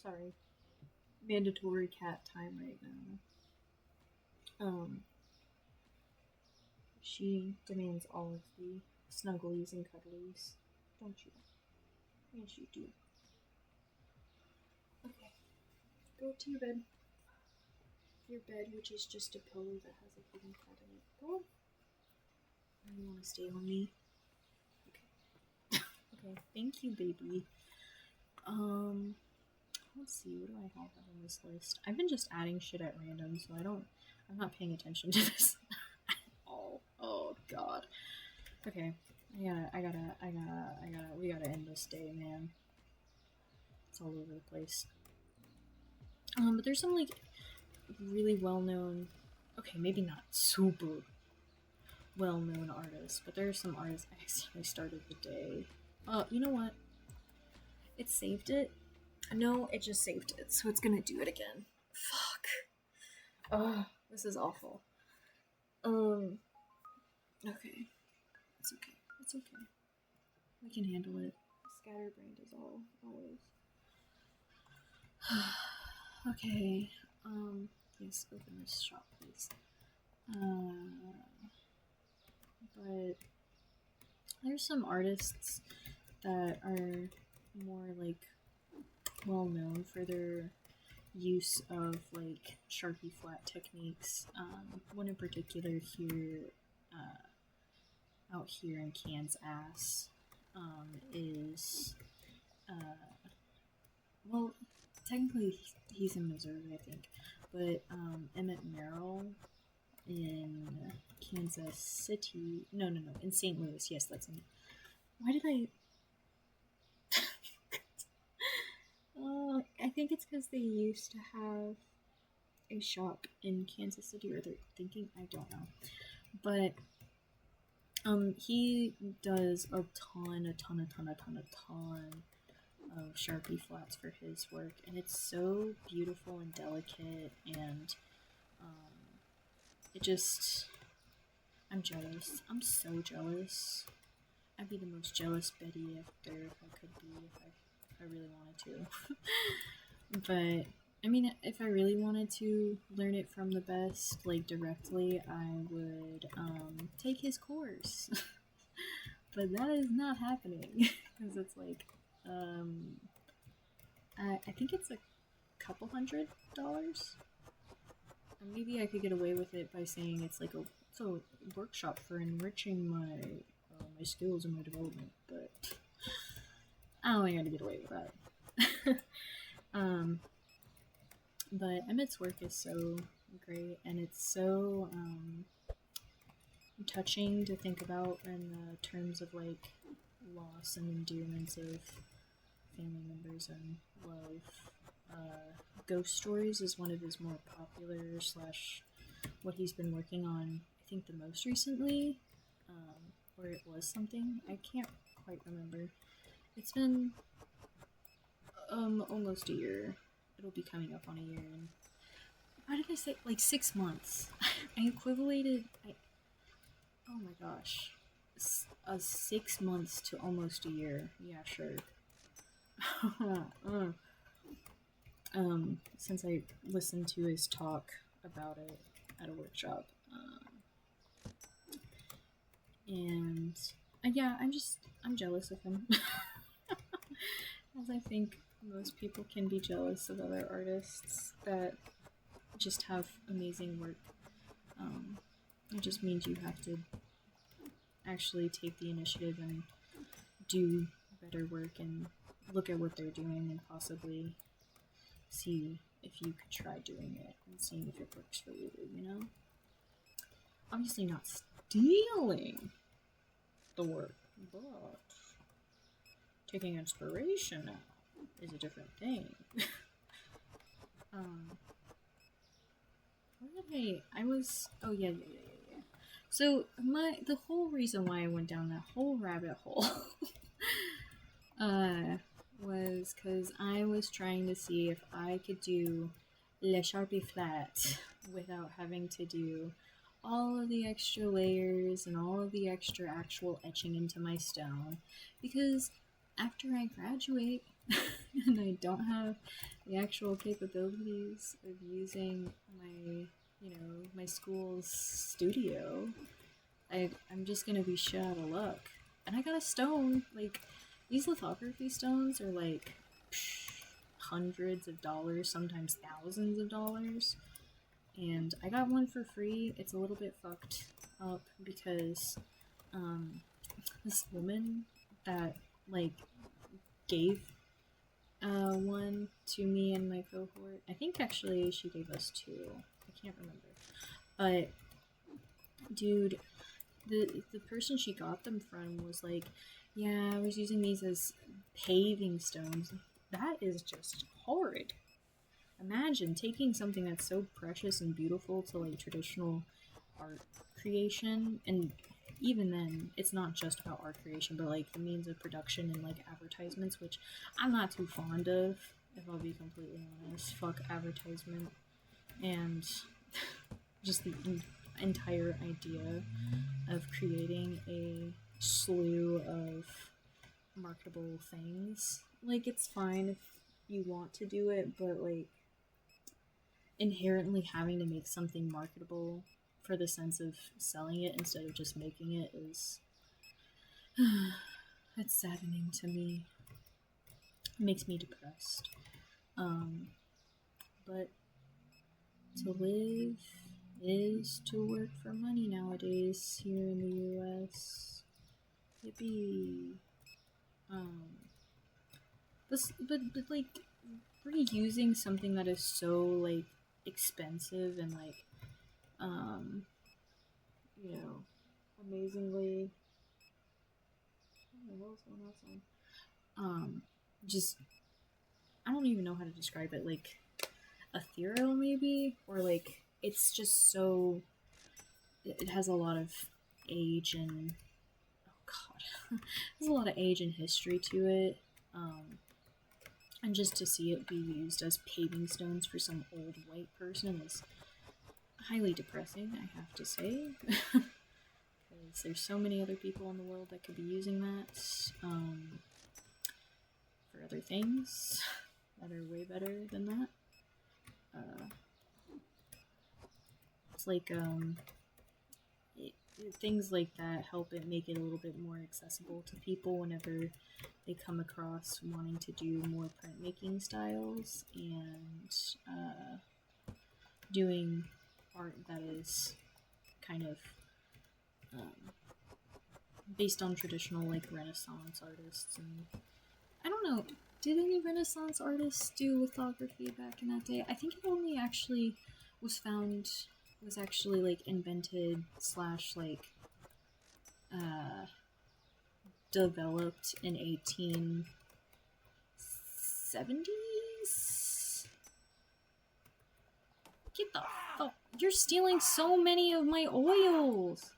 Sorry. Mandatory cat time right now. She demands all of the snugglies and cuddlies, don't you? Yes, you do. Okay, go to your bed. Your bed, which is just a pillow that has a hidden cat in it. Go on. You want to stay on me? Okay. Okay, thank you, baby. Let's see, what do I have on this list? I've been just adding shit at random, so I'm not paying attention to this at all. Oh god. Okay, we gotta end this day, man. It's all over the place. But there's some, like, really well-known, okay, maybe not super well-known artists, but there are some artists. I accidentally started the day. You know what? It saved it. No, it just saved it, so it's gonna do it again. Fuck. Oh, this is awful. Okay. It's okay. It's okay. We can handle it. Scatterbrained is always. Okay. Yes, open this shop, please. But there's some artists that are more like well known for their use of like Sharpie flat techniques. One in particular here, out here in Kansas, is well, technically he's in Missouri, I think, but Emmett Merrill in Kansas City. No, in St. Louis. Yes, that's in. Why did I? I think it's because they used to have a shop in Kansas City, or they're thinking. I don't know, but he does a ton of Sharpie flats for his work, and it's so beautiful and delicate, and it just. I'm jealous. I'm so jealous. I'd be the most jealous Betty if I could be, if I really wanted to. But I mean, if I really wanted to learn it from the best, like directly, I would take his course. But that is not happening because it's like I think it's a couple $100. Or maybe I could get away with it by saying it's like a workshop for enriching my skills and my development, but I don't think I'm gonna get away with that. But Emmett's work is so great, and it's so touching to think about in terms of like loss and endearments of family members and love. Ghost Stories is one of his more popular / what he's been working on, I think the most recently, or it was something, I can't quite remember. It's been almost a year. It'll be coming up on a year. And why did I say like 6 months? I equivalated. Oh my gosh, 6 months to almost a year. Yeah, sure. Since I listened to his talk about it at a workshop, and yeah, I'm jealous of him. As I think most people can be jealous of other artists that just have amazing work. It just means you have to actually take the initiative and do better work and look at what they're doing and possibly see if you could try doing it and seeing if it works for you, you know? Obviously not stealing the work, but taking inspiration now is a different thing. Oh yeah. So the whole reason why I went down that whole rabbit hole was because I was trying to see if I could do Le Sharpie flat without having to do all of the extra layers and all of the extra actual etching into my stone, because after I graduate and I don't have the actual capabilities of using my school's studio, I'm just gonna be shit out of luck. And I got a stone, like, these lithography stones are like hundreds of dollars, sometimes thousands of dollars. And I got one for free. It's a little bit fucked up because this woman that like gave one to me and my cohort, I think actually she gave us 2. I can't remember. But dude, the person she got them from was like, yeah, I was using these as paving stones. That is just horrid. Imagine taking something that's so precious and beautiful to like traditional art creation, and even then, it's not just about art creation, but like the means of production and like advertisements, which I'm not too fond of, if I'll be completely honest. Fuck advertisement and just the entire idea of creating a slew of marketable things. Like, it's fine if you want to do it, but like inherently having to make something marketable for the sense of selling it instead of just making it is it's saddening to me. It makes me depressed. But to live is to work for money nowadays here in the US. Yippee. But like, reusing something that is so, like, expensive and, like, you know, amazingly, what the hell's going outside? Just, I don't even know how to describe it, like, ethereal maybe, or like, it's just so, it has a lot of age and, oh god, there's a lot of age and history to it, and just to see it be used as paving stones for some old white person is highly depressing, I have to say. Because there's so many other people in the world that could be using that for other things that are way better than that. It's like things like that help it make it a little bit more accessible to people whenever they come across wanting to do more printmaking styles and doing art that is kind of based on traditional, like, Renaissance artists. And I don't know, did any Renaissance artists do lithography back in that day? I think it only actually was actually, like, invented / like, developed in 1870s? Get the fuck, you're stealing so many of my oils!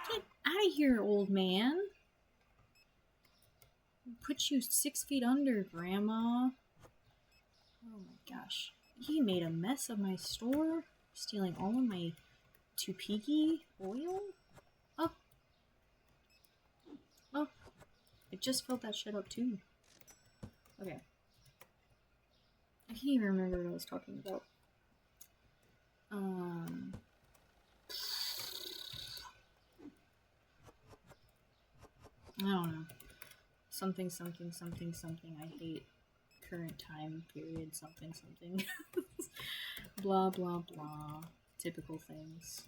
Get out of here, old man! I'll put you 6 feet under, Grandma. Oh my gosh. He made a mess of my store, stealing all of my Tupiki oil? Oh. Oh. I just filled that shit up too. Okay. I can't even remember what I was talking about. I don't know. Something. I hate current time period. Something. Blah, blah, blah. Typical things.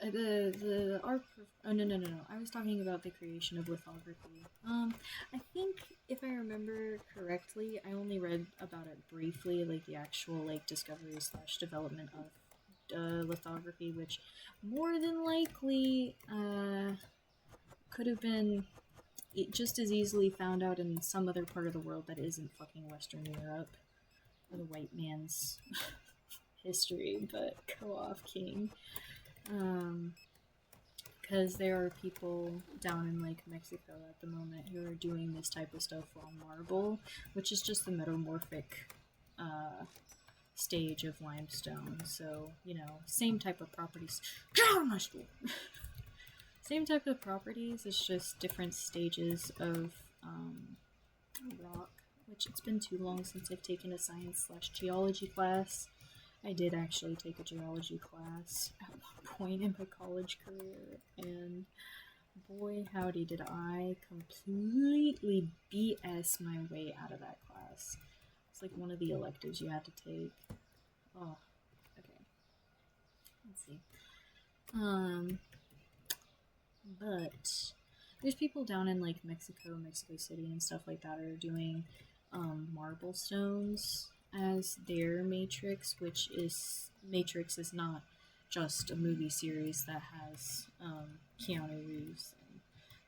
The art. Oh, no. I was talking about the creation of lithography. I think, if I remember correctly, I only read about it briefly, like the actual, like, discovery / development of lithography, which more than likely could have been just as easily found out in some other part of the world that isn't fucking Western Europe, or the white man's history, but go off, King. Because there are people down in, like, Mexico at the moment who are doing this type of stuff on marble, which is just the metamorphic stage of limestone. So, you know, same type of properties. Get out of my school! Same type of properties, it's just different stages of rock, which it's been too long since I've taken a science / geology class. I did actually take a geology class at one point in my college career, and boy howdy did I completely BS my way out of that class. It's like one of the electives you had to take. Oh, okay. Let's see. But there's people down in, like, Mexico City and stuff like that are doing marble stones as their Matrix, which is, Matrix is not just a movie series that has Keanu Reeves and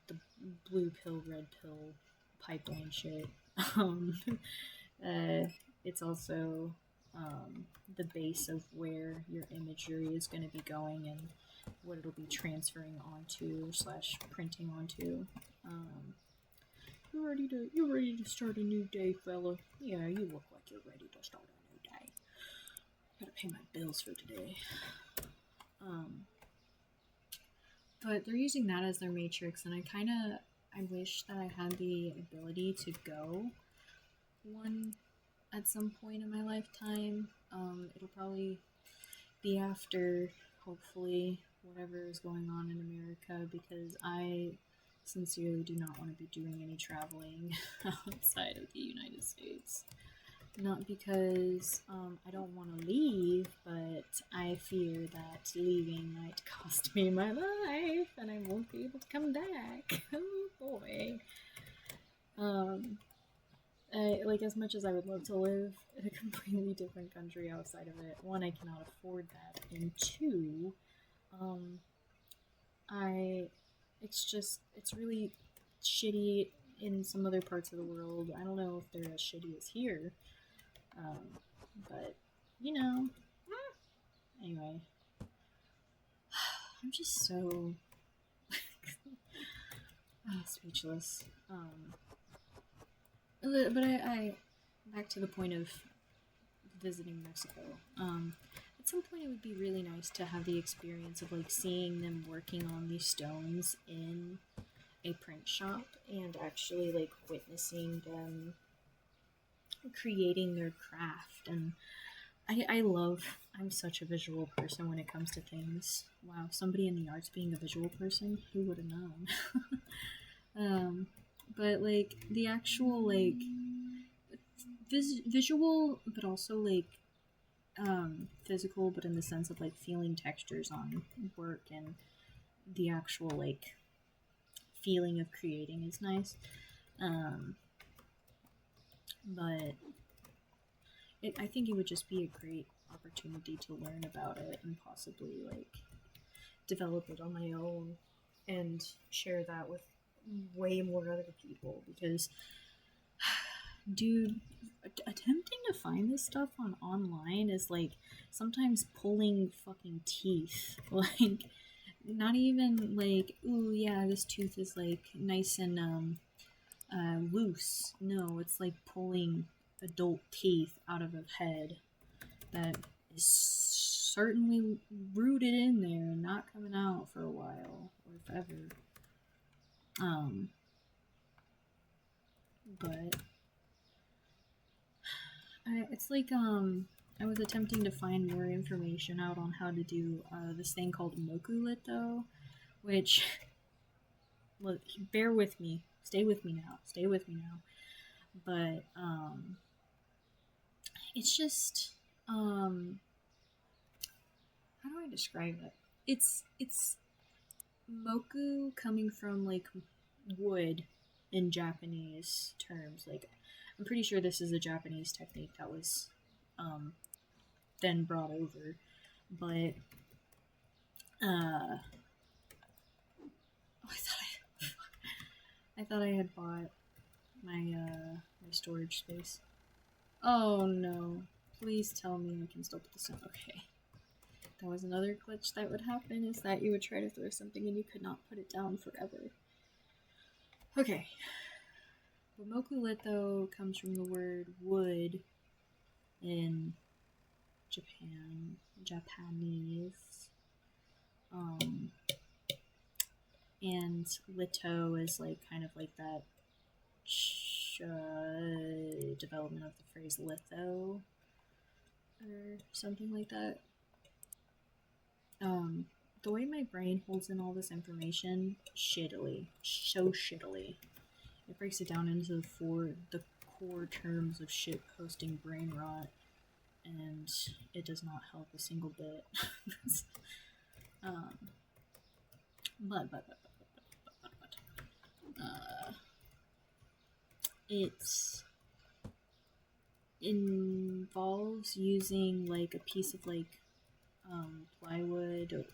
the blue pill, red pill pipeline shit. It's also the base of where your imagery is going to be going and what it'll be transferring onto / printing onto. You ready to start a new day, fella? Yeah, you look like you're ready to start a new day. Gotta pay my bills for today. But they're using that as their Matrix, and I wish that I had the ability to go one at some point in my lifetime. It'll probably be after, hopefully, whatever is going on in America, because I sincerely do not want to be doing any traveling outside of the United States. Not because I don't want to leave, but I fear that leaving might cost me my life and I won't be able to come back. Oh boy. Like, as much as I would love to live in a completely different country outside of it, one, I cannot afford that, and two, it's really shitty in some other parts of the world. I don't know if they're as shitty as here, but, you know, anyway, I'm just so speechless. But I back to the point of visiting Mexico. At some point, it would be really nice to have the experience of like seeing them working on these stones in a print shop and actually like witnessing them creating their craft. And I'm such a visual person when it comes to things. Wow, somebody in the arts being a visual person, who would have known? But like the actual like visual, but also like physical, but in the sense of like feeling textures on work and the actual like feeling of creating is nice. But I think it would just be a great opportunity to learn about it and possibly like develop it on my own and share that with way more other people, because dude, attempting to find this stuff online is like sometimes pulling fucking teeth. Like, not even like, ooh yeah, this tooth is like nice and loose. No, it's like pulling adult teeth out of a head that is certainly rooted in there and not coming out for a while or forever. But it's like I was attempting to find more information out on how to do this thing called mokulito, which, look, bear with me, stay with me now. But it's just how do I describe it? It's moku coming from like wood in Japanese terms. Like, I'm pretty sure this is a Japanese technique that was then brought over, but I thought I had bought my my storage space. Oh no! Please tell me I can still put this on. Okay, that was another glitch that would happen. Is that you would try to throw something and you could not put it down forever. Okay. Mokulito comes from the word wood in Japanese. And lito is like kind of like that development of the phrase litho or something like that. The way my brain holds in all this information, so shittily. It breaks it down into the core terms of shit posting brain rot, and it does not help a single bit. It involves using like a piece of like plywood or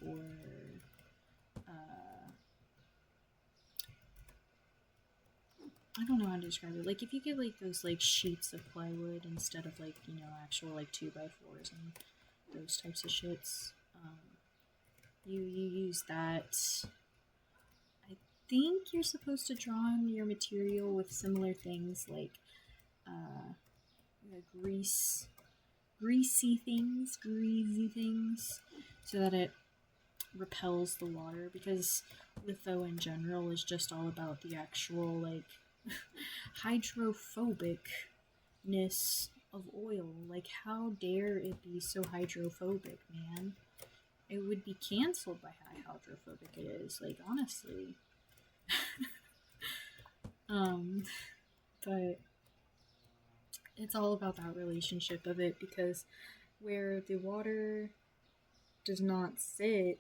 I don't know how to describe it. Like, if you get like those like sheets of plywood instead of like, you know, actual like 2x4s and those types of shits, you use that. I think you're supposed to draw on your material with similar things like greasy things, so that it repels the water, because litho in general is just all about the actual like hydrophobicness of oil. Like, how dare it be so hydrophobic, man? It would be canceled by how hydrophobic it is. Like, honestly. Um, but it's all about that relationship of it, because where the water does not sit,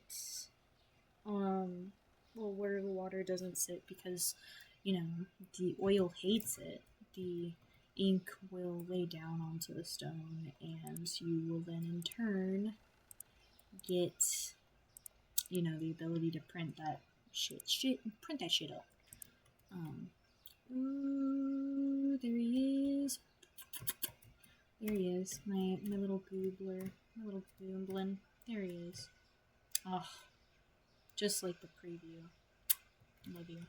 where the water doesn't sit because, the oil hates it, the ink will lay down onto the stone, and you will then in turn get, the ability to print that print that shit up. Ooh, there he is. There he is, my little goobler, my little goomblin. There he is. Oh, just like the preview. Love you.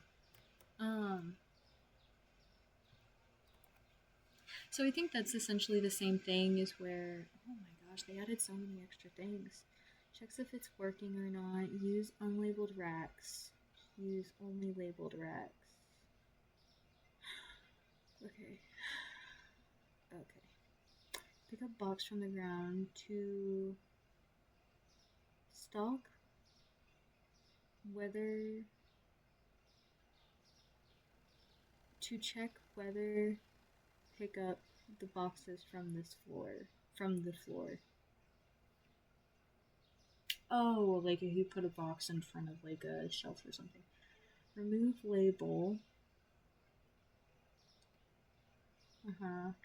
So I think that's essentially the same thing as where, oh my gosh, they added so many extra things. Checks if it's working or not. Use unlabeled racks. Use only labeled racks. Okay. Pick up box from the ground to stalk whether to check whether pick up the boxes from the floor. Oh, like if you put a box in front of like a shelf or something. Remove label.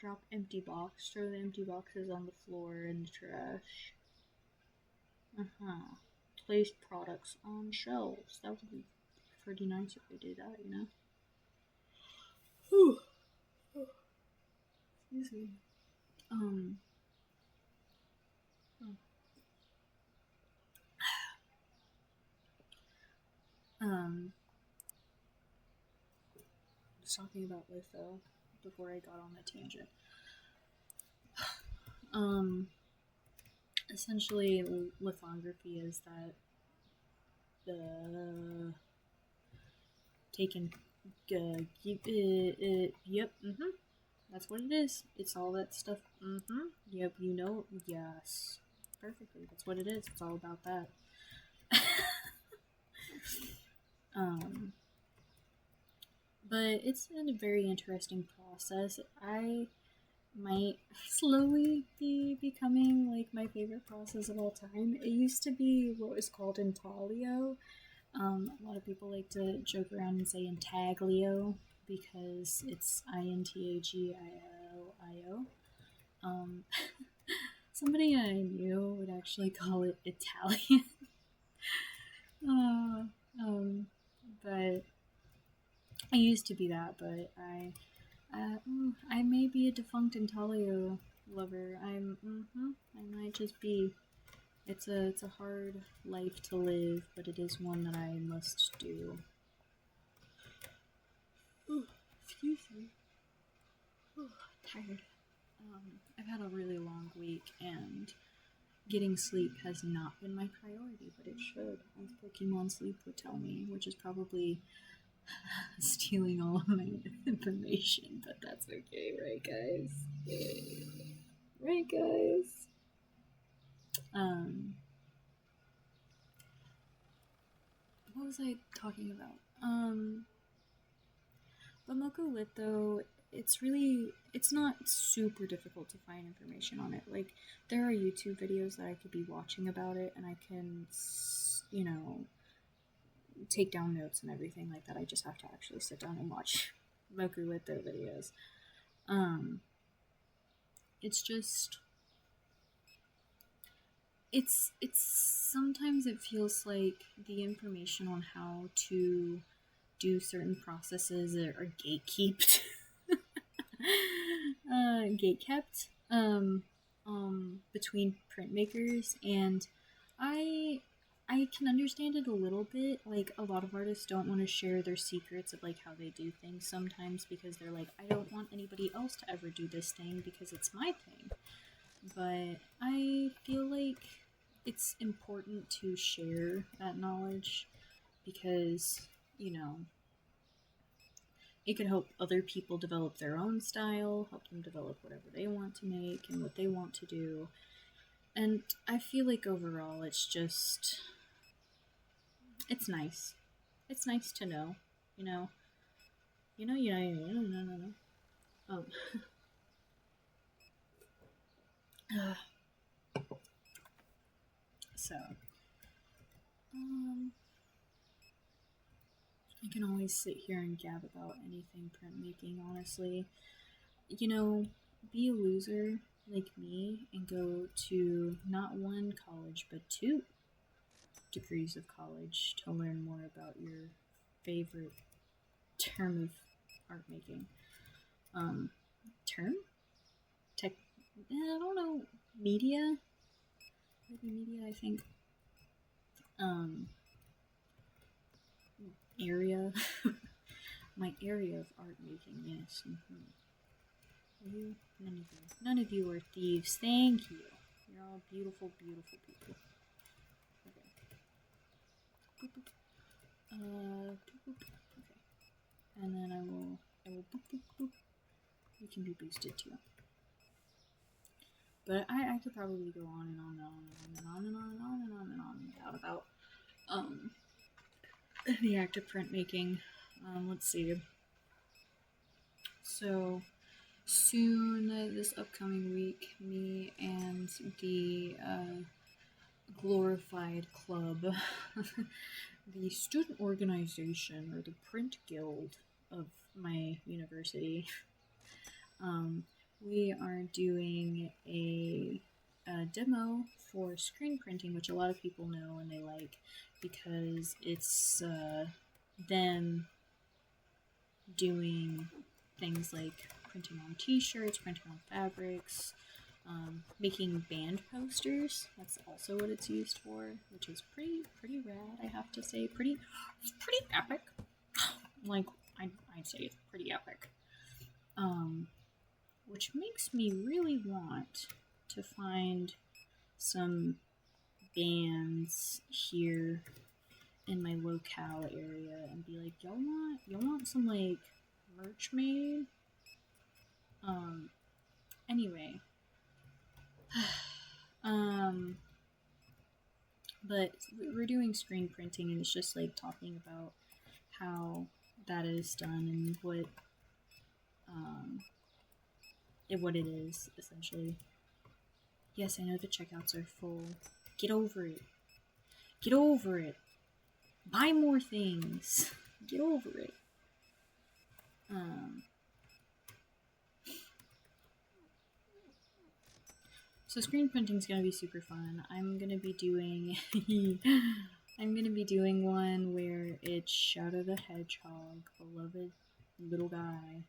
Drop empty box. Throw the empty boxes on the floor in the trash. Place products on shelves. That would be pretty nice if they did that, Whew. Excuse me. Was talking about litho before I got on the tangent. Essentially, lithography is that the taken. Yep. That's what it is. It's all that stuff. Yep. Yes. Perfectly. That's what it is. It's all about that. But it's a very interesting process. I might slowly be becoming like my favorite process of all time. It used to be what was called intaglio. A lot of people like to joke around and say intaglio because it's INTAGILIO. Somebody I knew would actually call it Italian. But I used to be that, but I may be a defunct intaglio lover. I might just be. It's a hard life to live, but it is one that I must do. Ooh, excuse me. Ooh, tired. I've had a really long week, and getting sleep has not been my priority, but it should, as Pokemon Sleep would tell me, which is probably stealing all of my information, but that's okay, right, guys? Right, guys? What was I talking about? But Moku Lit, though, it's not super difficult to find information on it. Like, there are YouTube videos that I could be watching about it, and I can, take down notes and everything like that. I just have to actually sit down and watch Moku Lit videos. It's just... It's sometimes it feels like the information on how to do certain processes are gatekept. Gatekept between printmakers, and I can understand it a little bit. Like, a lot of artists don't want to share their secrets of like how they do things sometimes because they're like, I don't want anybody else to ever do this thing because it's my thing. But I feel like it's important to share that knowledge because, it could help other people develop their own style, help them develop whatever they want to make and what they want to do. And I feel like overall it's nice. It's nice to know, No. Um, so, I can always sit here and gab about anything printmaking, honestly. Be a loser like me and go to not one college, but 2 degrees of college to learn more about your favorite term of art making. Term? Tech? I don't know. Media? Maybe media, I think. Area. My area of art making, yes. None of you are thieves. Thank you. You're all beautiful, beautiful people. Okay. Boop, boop. Boop, boop. Okay. And then I will boop, boop, boop. You can be boosted too. But I could probably go on and on and on and on and on and on and on and on about the act of printmaking. Let's see. So soon, this upcoming week, me and the glorified club, the student organization, or the print guild of my university, we are doing a demo for screen printing, which a lot of people know and they like because it's them doing things like printing on t-shirts, printing on fabrics, making band posters. That's also what it's used for, which is pretty rad, I have to say. It's pretty epic. Like, I'd say it's pretty epic. Which makes me really want to find some bands here in my locale area and be like, y'all want some like merch made? Anyway. But we're doing screen printing and it's just like talking about how that is done and what it is, essentially. Yes, I know the checkouts are full. Get over it. Get over it. Buy more things. Get over it. So screen printing is gonna be super fun. I'm gonna be doing one where it's Shadow the Hedgehog, beloved little guy.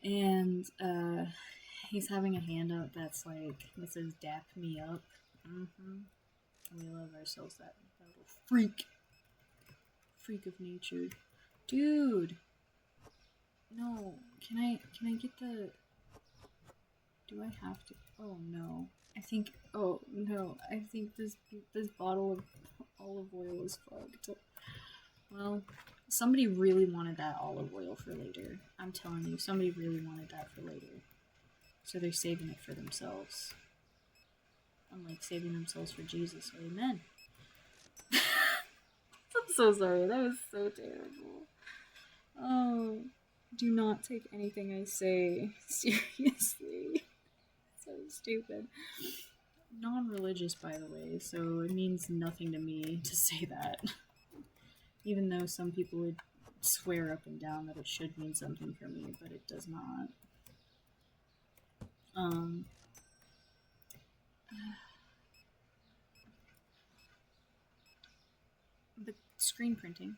And he's having a handout that says "Dap me up." We love ourselves that little freak of nature, dude. No, can I get the? Do I have to? Oh no, I think this bottle of olive oil is fucked. Well, somebody really wanted that olive oil for later. I'm telling you, somebody really wanted that for later. So they're saving it for themselves. Unlike saving themselves for Jesus. Amen. I'm so sorry. That was so terrible. Oh, do not take anything I say seriously. So stupid. Non-religious, by the way, so it means nothing to me to say that. Even though some people would swear up and down that it should mean something for me, but it does not. But screen printing,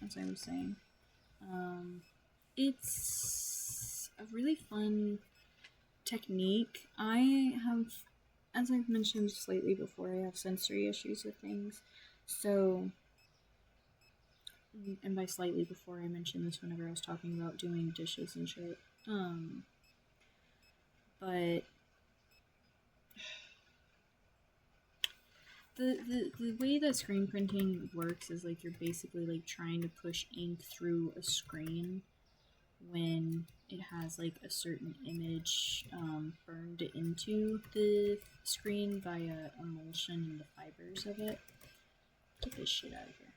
as I was saying, it's a really fun technique. I have, as I've mentioned slightly before, I have sensory issues with things, so, and by slightly before, I mentioned this whenever I was talking about doing dishes and shit, but the way that screen printing works is like you're basically like trying to push ink through a screen when it has like a certain image burned into the screen via emulsion in the fibers of it. Get this shit out of here.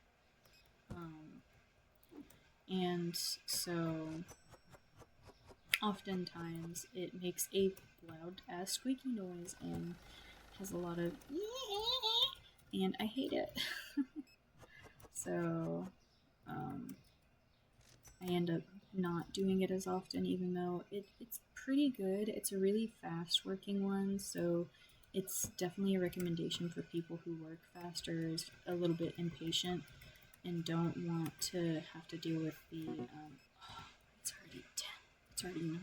And so oftentimes it makes a loud ass squeaky noise and has a lot of and I hate it. So I end up not doing it as often, even though it's pretty good. It's a really fast working one, so it's definitely a recommendation for people who work faster, is a little bit impatient, and don't want to have to deal with the it's already 10. It's already 9.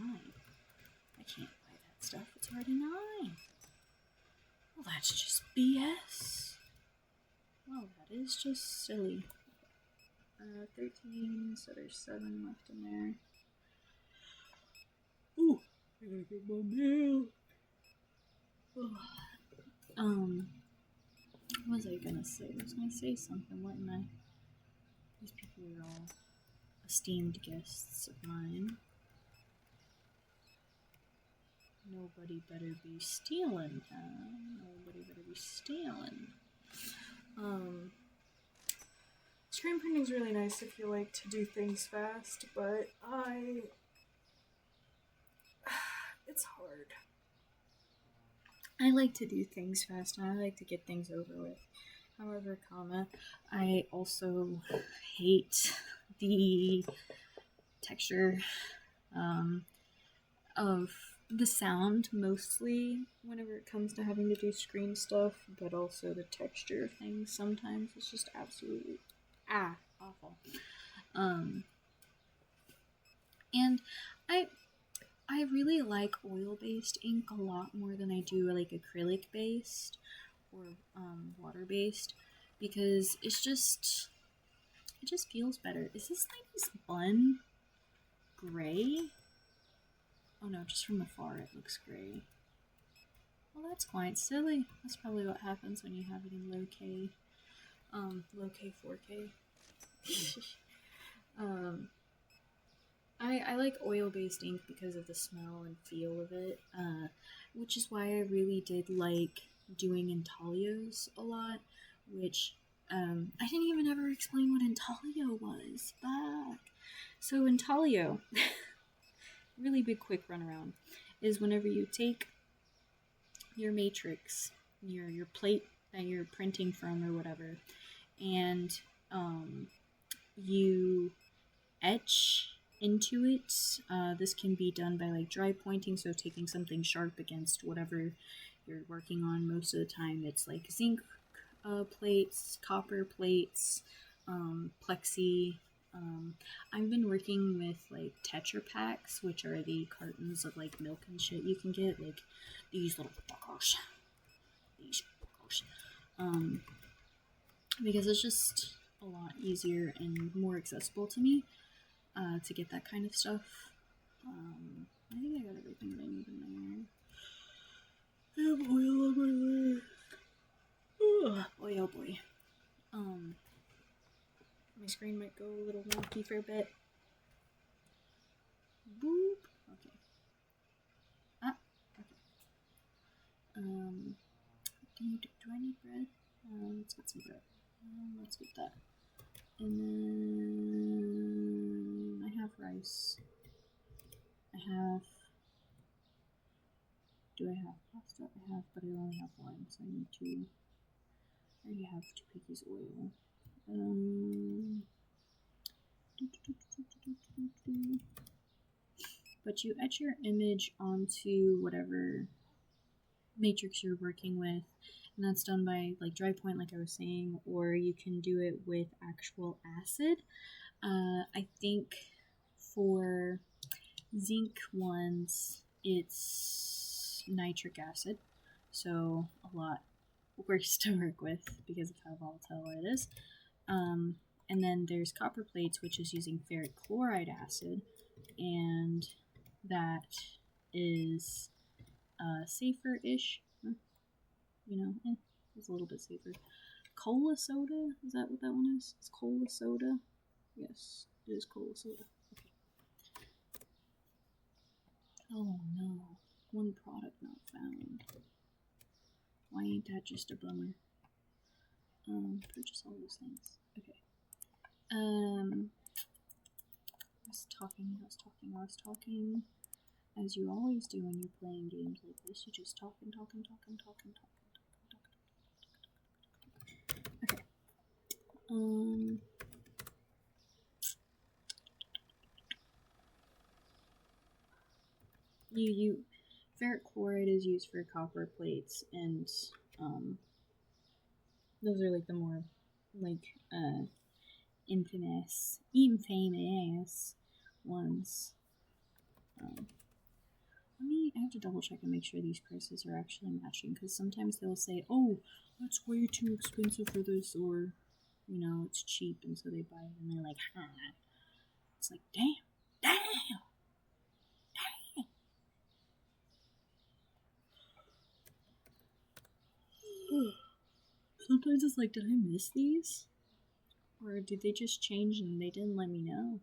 I can't buy that stuff. It's already 9. Well, that's just BS. Well, that is just silly. 13, so there's 7 left in there. Ooh, I gotta get my mail. What was I gonna say? I was gonna say something, wasn't I? These people are all esteemed guests of mine. Nobody better be stealing. Nobody better be stealing. Screen printing is really nice if you like to do things fast, but it's hard. I like to do things fast and I like to get things over with. However, I also hate the texture of the sound mostly whenever it comes to having to do screen stuff, but also the texture of things sometimes it's just absolutely awful. And I really like oil-based ink a lot more than I do like acrylic-based or water-based, because it just feels better. Is this lady's bun gray? Oh no, just from afar it looks gray. Well, that's quite silly. That's probably what happens when you have it in low K 4K. I like oil-based ink because of the smell and feel of it, which is why I really did like doing intaglios a lot, which I didn't even ever explain what intaglio was. Fuck. So intaglio, really big quick runaround, is whenever you take your matrix, your plate that you're printing from or whatever, and you etch into it. This can be done by like dry pointing, so taking something sharp against whatever you're working on. Most of the time it's like zinc plates, copper plates, plexi. I've been working with like Tetra Packs, which are the cartons of like milk and shit you can get, like these little fuckers. Because it's just a lot easier and more accessible to me to get that kind of stuff. I think I got everything that I need in there. I have oil on my leg. Boy, oh boy. My screen might go a little wonky for a bit. Boop. Okay. Okay. Do I need bread? Let's get some bread. Let's get that. And then I have rice. Do I have pasta? I have, but I only have one, so I need 2. I already have 2 pieces of oil. But you etch your image onto whatever matrix you're working with, and that's done by like dry point, like I was saying, or you can do it with actual acid. I think for zinc ones it's nitric acid, so a lot worse to work with because of how volatile it is. And then there's copper plates, which is using ferric chloride acid, and that is safer-ish. It's a little bit safer. Cola soda? Is that what that one is? It's cola soda? Yes, it is cola soda. Okay. Oh no. One product not found. Why ain't that just a bummer? Purchase all those things. Okay. I was talking. As you always do when you're playing games like this, you just talk and talk and talk and talk and talk and talk and talk. Okay. Ferric chloride is used for copper plates, and those are like the more like infamous ones. I have to double check and make sure these prices are actually matching, because sometimes they'll say, oh, that's way too expensive for this, or, you know, it's cheap, and so they buy it, and they're like, huh. It's like, damn. Sometimes it's like, did I miss these? Or did they just change and they didn't let me know?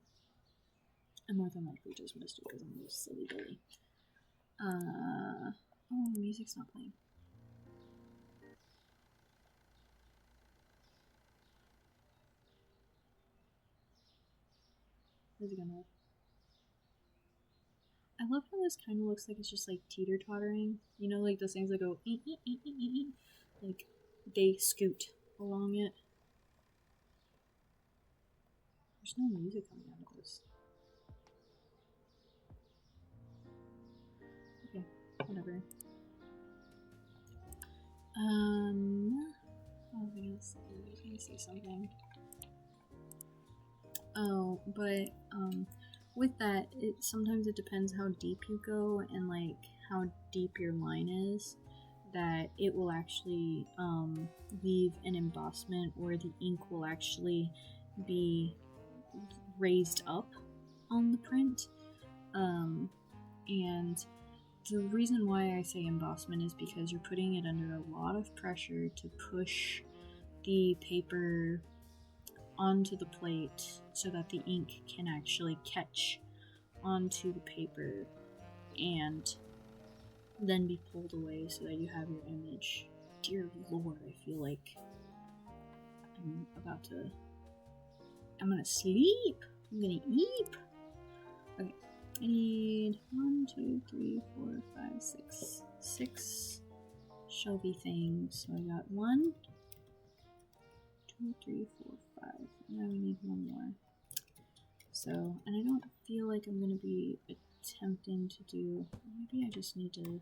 I more than likely just missed it because I'm just silly Billy. Oh, the music's not playing. Is it gonna? I love how this kind of looks like it's just like teeter-tottering. You know, like those things that go like they scoot along it. There's no music coming out of this. Okay, whatever. What was I gonna say? I was gonna say something. Oh, but with that, sometimes it depends how deep you go and like how deep your line is, that it will actually leave an embossment, or the ink will actually be raised up on the print. And the reason why I say embossment is because you're putting it under a lot of pressure to push the paper onto the plate so that the ink can actually catch onto the paper and then be pulled away so that you have your image. Dear Lord, I feel like I'm gonna sleep. I'm gonna eat. Okay, I need 1, 2, 3, 4, 5, 6 shelvy things. So I got 1, 2, 3, 4, 5. Now we need one more. So, and I don't feel like I'm gonna be attempting to do. Maybe I just need to.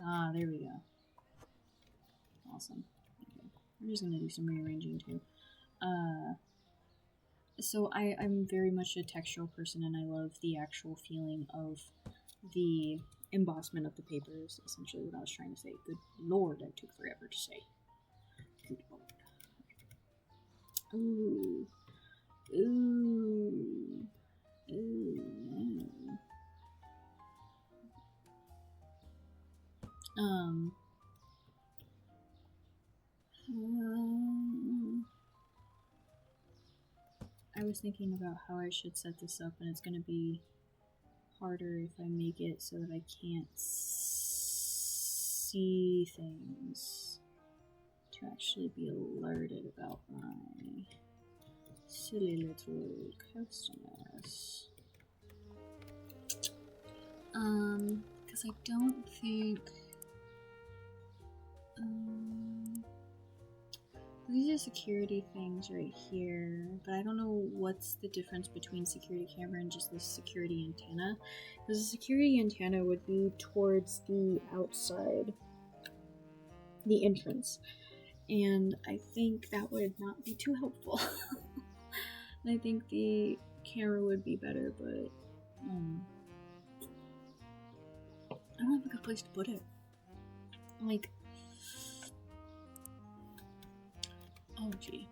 Ah, there we go. Awesome. Okay. I'm just gonna do some rearranging too. So I'm very much a textural person, and I love the actual feeling of the embossment of the paper is essentially what I was trying to say. Good Lord, that took forever to say. Good Lord. Ooh. Ooh. Ooh. I was thinking about how I should set this up, and it's going to be harder if I make it so that I can't see things to actually be alerted about my silly little customers. Because I don't think these are security things right here, but I don't know what's the difference between security camera and just the security antenna. Because the security antenna would be towards the outside, the entrance, and I think that would not be too helpful. I think the camera would be better, but I don't have a good place to put it. Like, oh gee,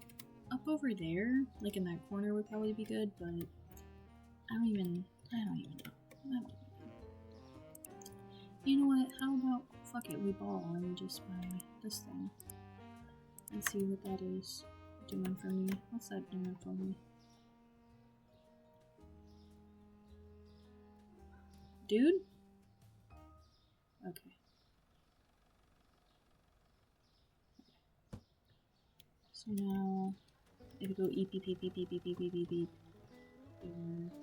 up over there, like in that corner, would probably be good, but I don't even know. You know what? How about fuck it, we ball and we just buy this thing and see what that is doing for me. What's that doing for me? Dude? Okay. So now it'll go eep beep beep beep beep beep beep beep beep beep. There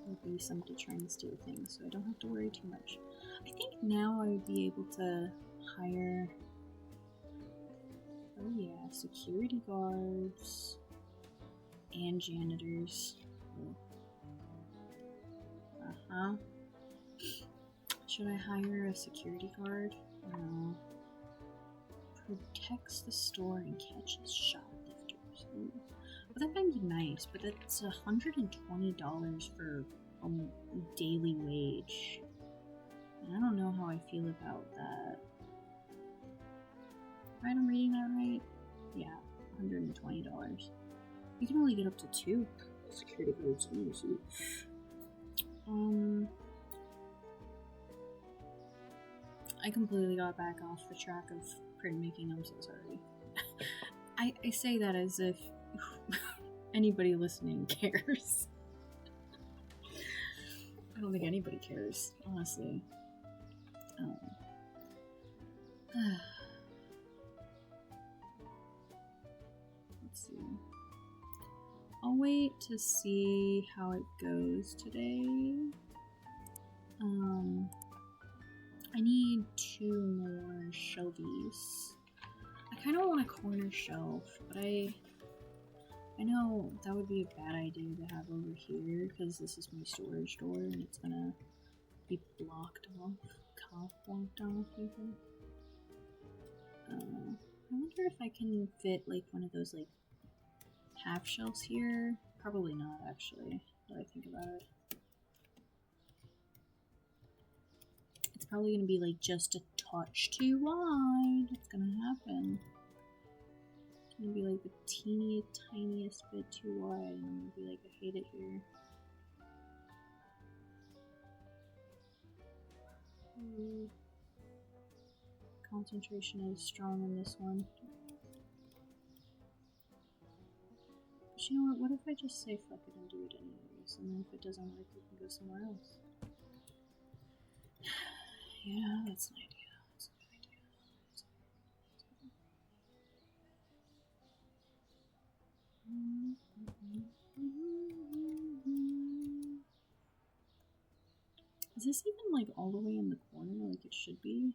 will be somebody trying to steal things, so I don't have to worry too much. I think now I would be able to hire, oh yeah, security guards and janitors. Uh-huh. Should I hire a security guard? No. Protects the store and catches shoplifters. Ooh. Well, that might be nice, but that's $120 for a daily wage. And I don't know how I feel about that. Right, I'm reading that right? Yeah, $120. You can only get up to 2 security guards. I completely got back off the track of printmaking. I'm so sorry. I say that as if anybody listening cares. I don't think anybody cares, honestly. Let's see. I'll wait to see how it goes today. I need 2 more shelvies. I kind of want a corner shelf, but I know that would be a bad idea to have over here because this is my storage door and it's gonna be blocked off. Blocked off even. I wonder if I can fit like one of those like half shelves here. Probably not, actually, now that I think about it. It's probably gonna be like just a touch too wide. It's gonna happen. It's gonna be like the tiniest bit too wide, and I'm gonna be like, I hate it here. Concentration is strong in this one. But you know what if I just say fuck it and do it anyways, and then if it doesn't work, we can go somewhere else. Yeah, that's an idea. That's a good idea. Is this even like all the way in the corner like it should be?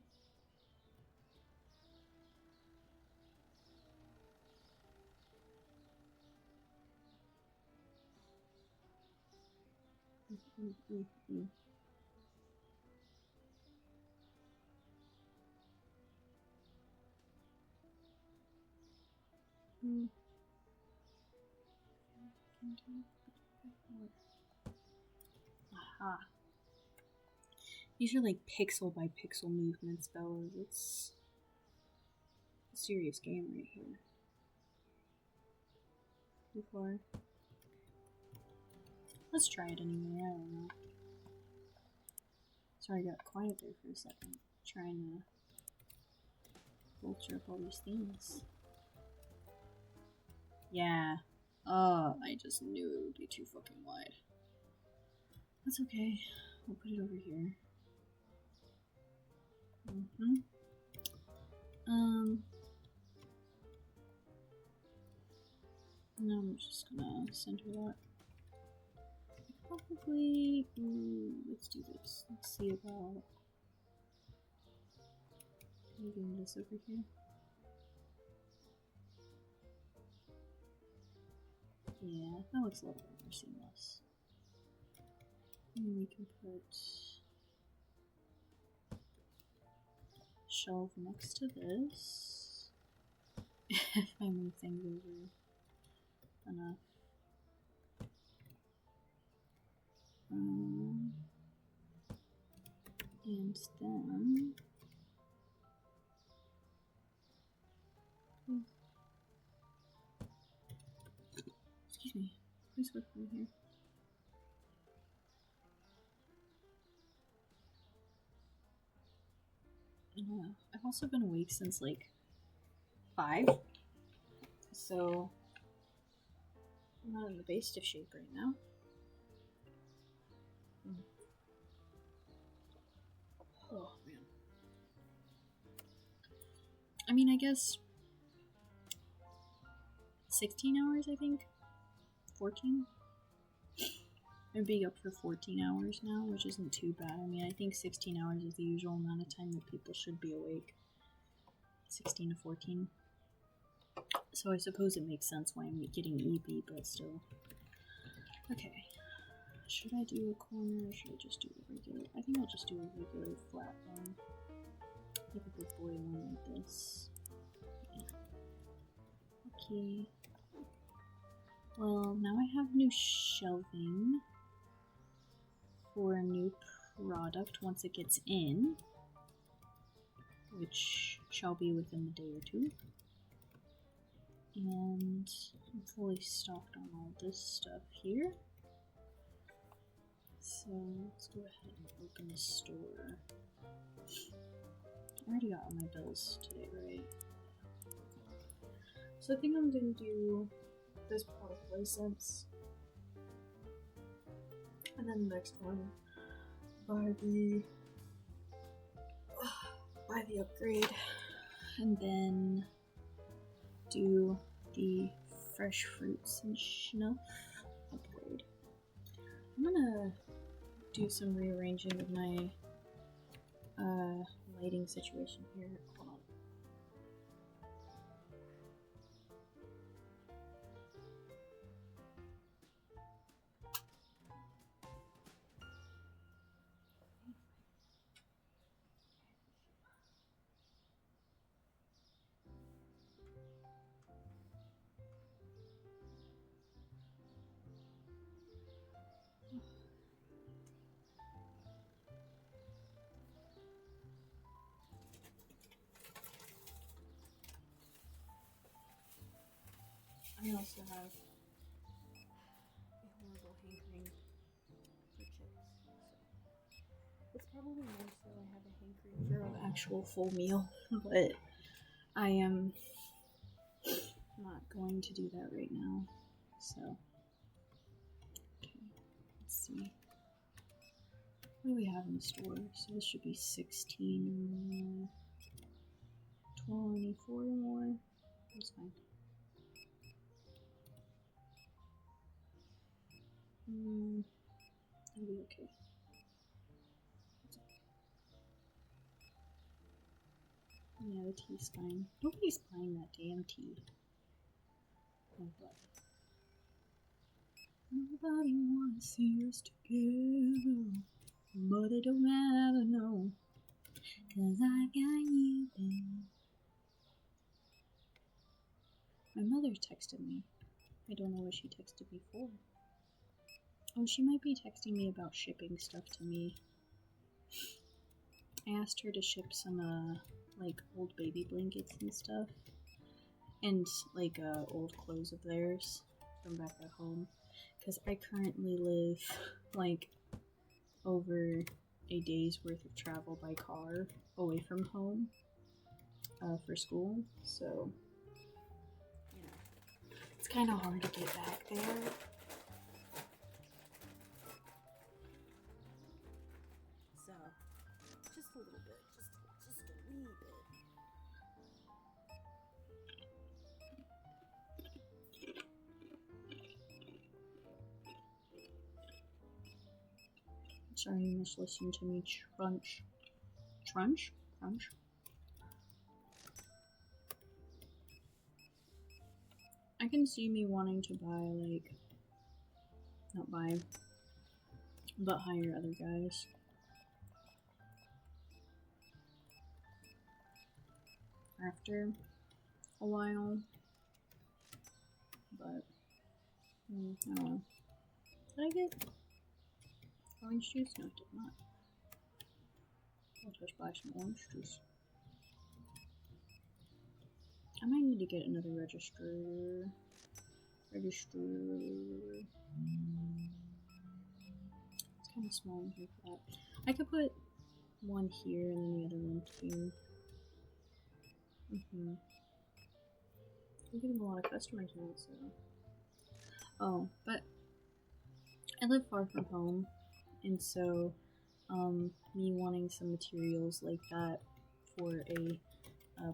Aha. These are like pixel by pixel movements, Bella. It's a serious game right here. Too far. Let's try it anyway, I don't know. Sorry, I got quiet there for a second. Trying to bolster up all these things. Yeah. Oh, I just knew it would be too fucking wide. That's okay. We'll put it over here. Now I'm just gonna center that. Probably, let's do this. Let's see about moving this over here. Yeah, that looks a little bit more seamless. And we can put shelf next to this. If I move things over enough. And then excuse me, please work from here. I've also been awake since like 5, so I'm not in the best of shape right now. Oh man. I mean, I guess 16 hours, I think. 14? I'd be up for 14 hours now, which isn't too bad. I mean, I think 16 hours is the usual amount of time that people should be awake. 16 to 14. So I suppose it makes sense why I'm getting EP, but still. Okay. Should I do a corner or should I just do a regular? I think I'll just do a regular flat one. Like a big boy one like this. Yeah. Okay. Well, now I have new shelving for a new product once it gets in, which shall be within the day or two. And I'm fully stocked on all this stuff here. So let's go ahead and open the store. I already got all my bills today, right? So I think I'm gonna do this product license, and then the next one buy the upgrade, and then do the fresh fruits and snuff upgrade. I'm gonna do some rearranging of my lighting situation here. Hold on. I also have a horrible hankering for chips, so it's probably more so I have a hankering for an actual full meal, but I am not going to do that right now, so okay, let's see. What do we have in the store? So this should be 16, 24 more. That's fine. That'll be okay. Yeah, the tea's fine. Nobody's buying that damn tea. Nobody. Nobody wants to see us together, but it don't matter, no, 'cause I got you, babe. My mother texted me. I don't know what she texted me for. Oh, she might be texting me about shipping stuff to me. I asked her to ship some, like, old baby blankets and stuff. And, like, old clothes of theirs from back at home. Because I currently live, like, over a day's worth of travel by car away from home for school. So, you know, it's kind of hard to get back there. Just a little bit, just a wee bit. Sorry, you must listen to me crunch. Crunch? Crunch? I can see me wanting to buy, like, not buy, but hire other guys. After a while, but I don't know. Did I get orange juice? No, I did not. I'll just buy some orange juice. I might need to get another register. It's kind of small in here for that. I could put one here and then the other one here. I'm getting a lot of customers now, so. Oh, but I live far from home, and so me wanting some materials like that for a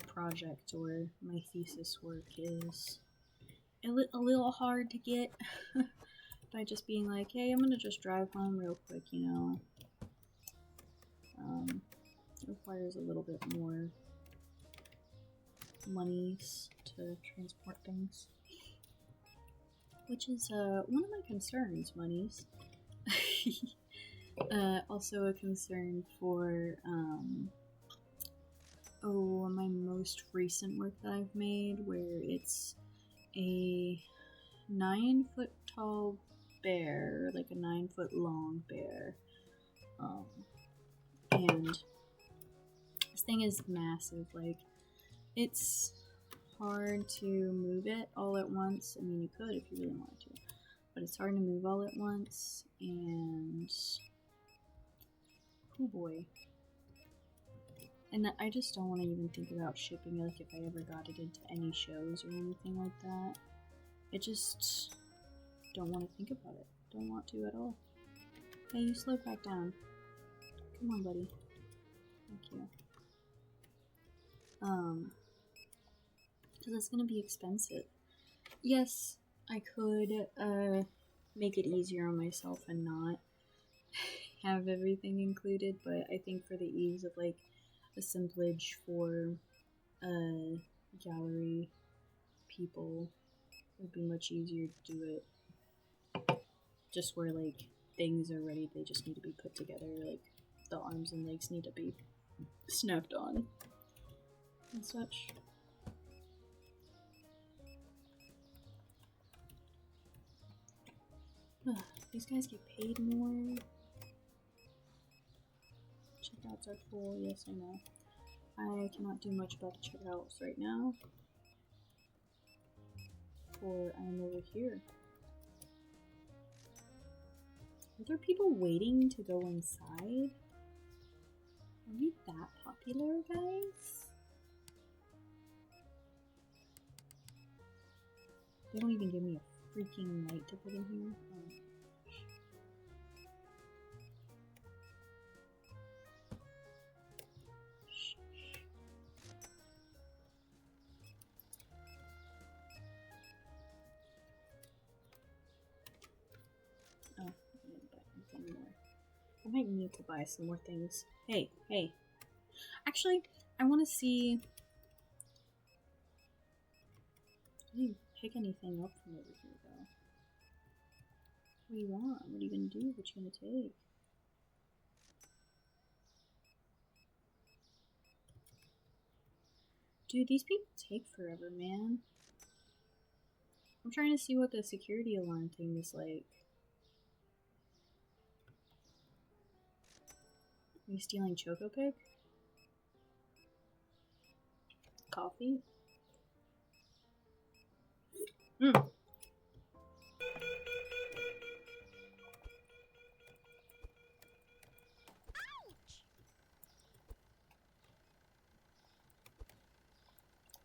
project or my thesis work is a little hard to get by just being like, hey, I'm gonna just drive home real quick, you know. It requires a little bit more monies to transport things, which is one of my concerns, monies. Also a concern for my most recent work that I've made, where it's a 9-foot tall bear, like a 9-foot long bear, and this thing is massive. Like, it's hard to move it all at once. I mean, you could if you really wanted to, but it's hard to move all at once, and oh boy. And I just don't want to even think about shipping it, like if I ever got it into any shows or anything like that. I just don't want to think about it. Don't want to at all. Hey, you slow back down. Come on, buddy. Thank you. Because it's gonna be expensive. Yes, I could make it easier on myself and not have everything included, but I think for the ease of like assemblage for gallery people, it would be much easier to do it just where like things are ready, they just need to be put together, like the arms and legs need to be snapped on and such. These guys get paid more. Checkouts are full, yes I know. I cannot do much about the checkouts right now, for I'm over here. Are there people waiting to go inside? Are we that popular, guys? They don't even give me a freaking light to put in here. Oh. I might need to buy some more things. Hey. Actually, I want to see... I didn't pick anything up from over here, though. What do you want? What are you going to do? What you going to take? Dude, these people take forever, man. I'm trying to see what the security alarm thing is like. Are you stealing Choco Pig? Coffee?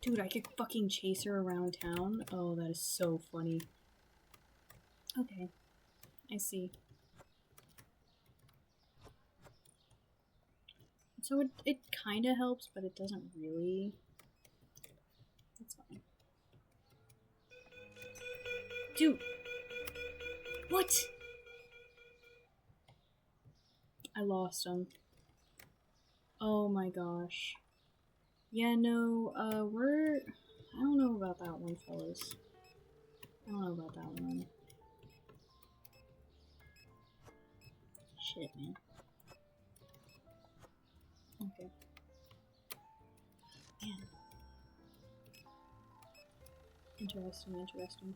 Dude, I could fucking chase her around town. Oh, that is so funny. Okay. I see. So it kind of helps, but it doesn't really. That's fine. Dude! What? I lost him. Oh my gosh. Yeah, no, I don't know about that one, fellas. I don't know about that one. Shit, man. Okay. Man. Interesting.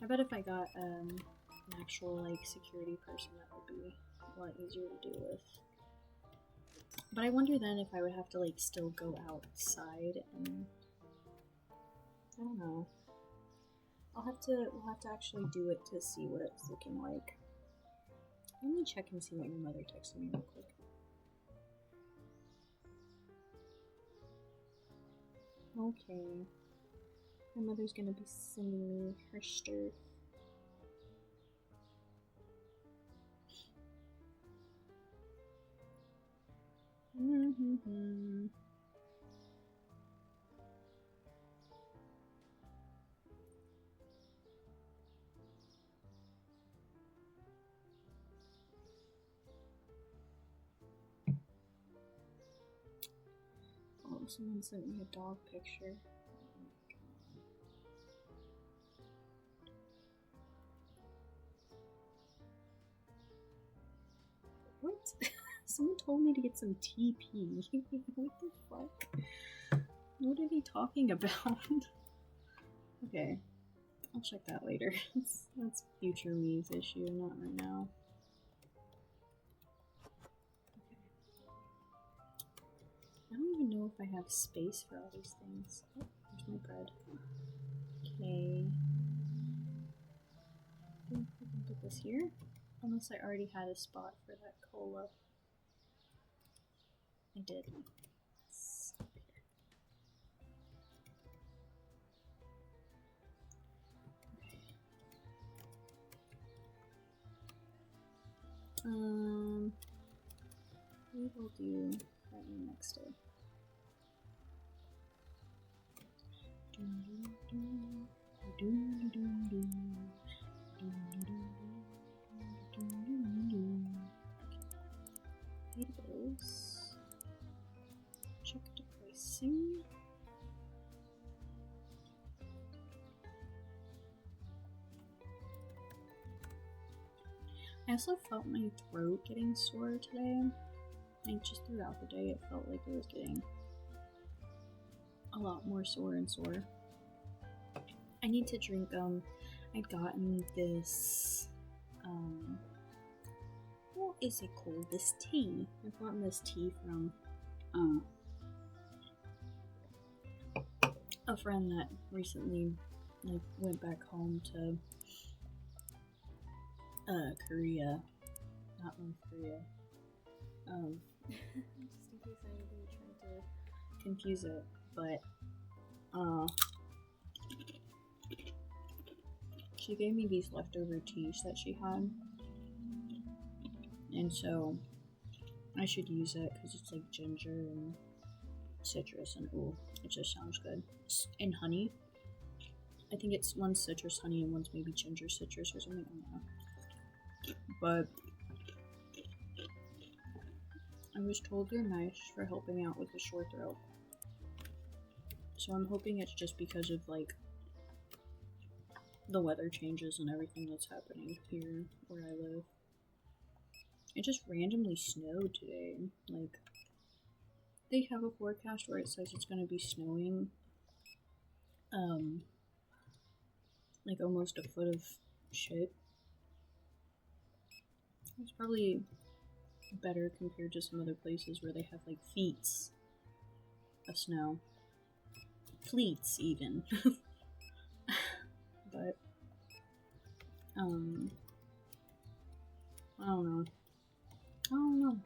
I bet if I got, an actual, like, security person, that would be a lot easier to deal with. But I wonder then if I would have to, like, still go outside and... I don't know. We'll have to actually do it to see what it's looking like. Let me check and see what your mother texted me real quick. Okay. My mother's gonna be sending me her stuff. someone sent me a dog picture. What? Someone told me to get some TP. What the fuck? What are they talking about? Okay, I'll check that later. That's future me's issue, not right now. I don't even know if I have space for all these things. Oh, there's my bread. Okay. I think we can put this here. Unless I already had a spot for that cola. I did. We will do that next day. Payables. Check the pricing. I also felt my throat getting sore today. Like just throughout the day, it felt like it was getting a lot more sore and sore. I need to drink, I'd gotten this, what is it called? This tea. I've gotten this tea from, a friend that recently, like, went back home to, Korea. Not North Korea. Just in case anybody tried to confuse it, but, she gave me these leftover teas that she had, and so I should use it because it's like ginger and citrus, and ooh, it just sounds good. And honey. I think it's one's citrus honey and one's maybe ginger citrus or something. I don't know. But I was told they're nice for helping out with the sore throat. So I'm hoping it's just because of like the weather changes and everything that's happening here where I live. It just randomly snowed today. Like, they have a forecast where it says it's gonna be snowing, like almost a foot of shit. It's probably better compared to some other places where they have like feet of snow. Fleets even. But I don't know. I don't know. I don't know.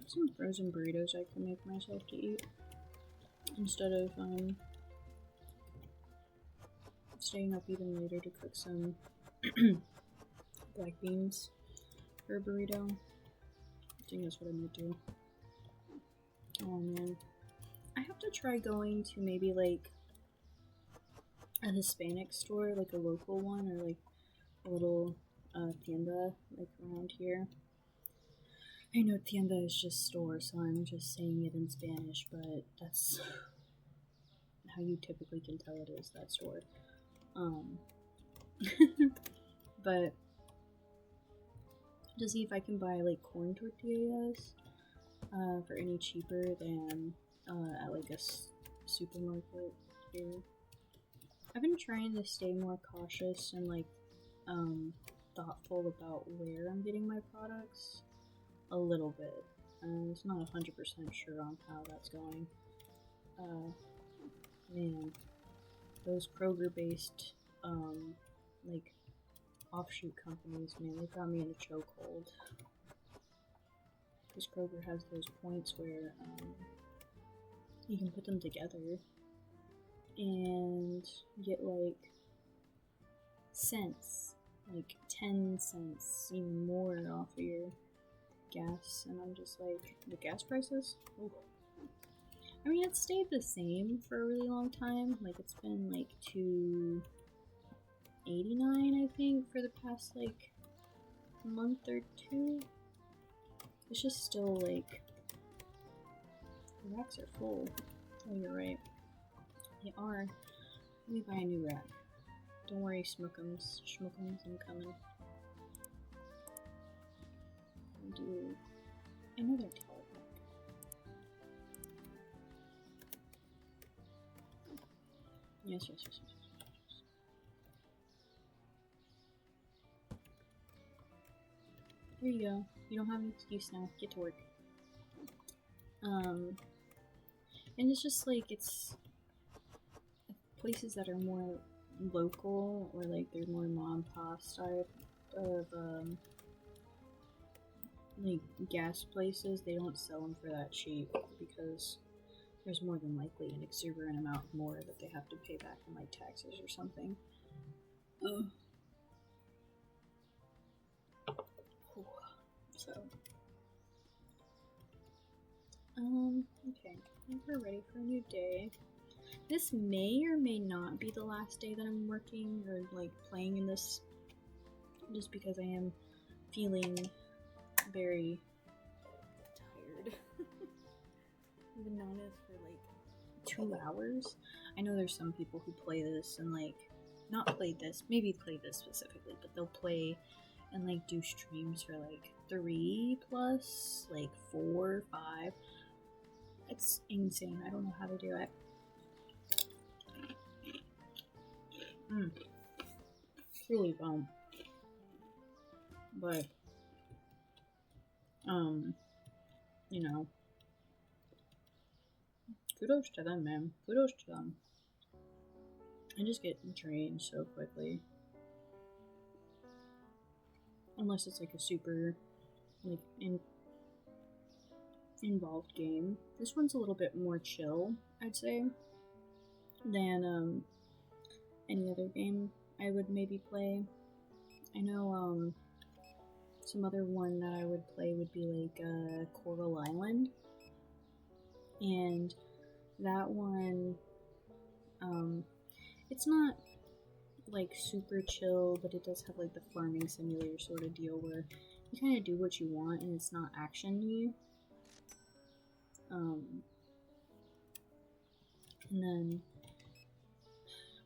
Some frozen burritos I can make myself to eat instead of staying up even later to cook some black beans for a burrito. I think that's what I'm gonna do. Oh man, I have to try going to maybe like a Hispanic store, like a local one, or like a little tienda like around here. I know tienda is just store, so I'm just saying it in Spanish, but that's how you typically can tell it is, that store. But to see if I can buy like corn tortillas for any cheaper than at like a supermarket here. I've been trying to stay more cautious and like thoughtful about where I'm getting my products a little bit. It's not 100% sure on how that's going. Man, those Kroger-based like offshoot companies, man, they got me in a chokehold. Because Kroger has those points where you can put them together and get like cents, like 10 cents, even more off of your gas, and I'm just like, the gas prices? Ooh. I mean, it's stayed the same for a really long time. Like, it's been like $2.89, I think, for the past like month or two. It's just still like, the racks are full. Oh, you're right. They are. Let me buy a new rack. Don't worry, Schmookums, I'm coming. I'll do another tower rack. Yes. There you go. You don't have an excuse now. Get to work. And it's just like, it's places that are more local, or like they're more mom and pop style of like gas places. They don't sell them for that cheap because there's more than likely an exuberant amount more that they have to pay back in like taxes or something. Ugh. So, okay, I think we're ready for a new day. This may or may not be the last day that I'm working or like playing in this, just because I am feeling very tired. I've been on this for like 2 hours. I know there's some people who play this and like, not play this, maybe play this specifically, but they'll play and like do streams for like 3 plus, like 4, 5. It's insane. I don't know how to do it. Truly don't. But, you know, kudos to them, man. Kudos to them. I just get drained so quickly. Unless it's like a super, like, involved game. This one's a little bit more chill, I'd say, than, any other game I would maybe play. I know, some other one that I would play would be like, Coral Island. And that one, it's not like super chill, but it does have like the farming simulator sort of deal where you kind of do what you want and it's not action-y. And then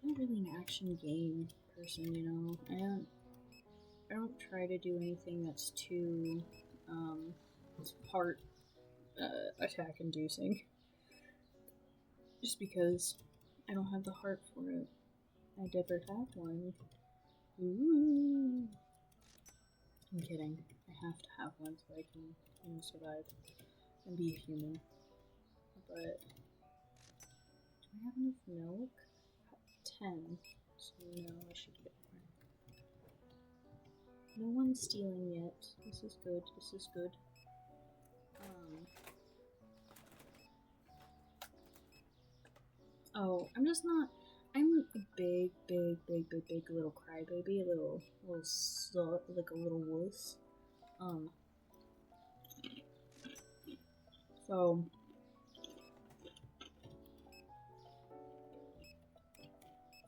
I'm not really an action game person, you know. I don't try to do anything that's too heart attack inducing, just because I don't have the heart for it. I never have one. Ooh. I'm kidding. I have to have one so I can, you know, survive and be a human. But do I have enough milk? 10. So no, I should get more. No one's stealing yet. This is good. This is good. Oh, I'm just not. I'm a big little crybaby, a little slut, like a little wuss. So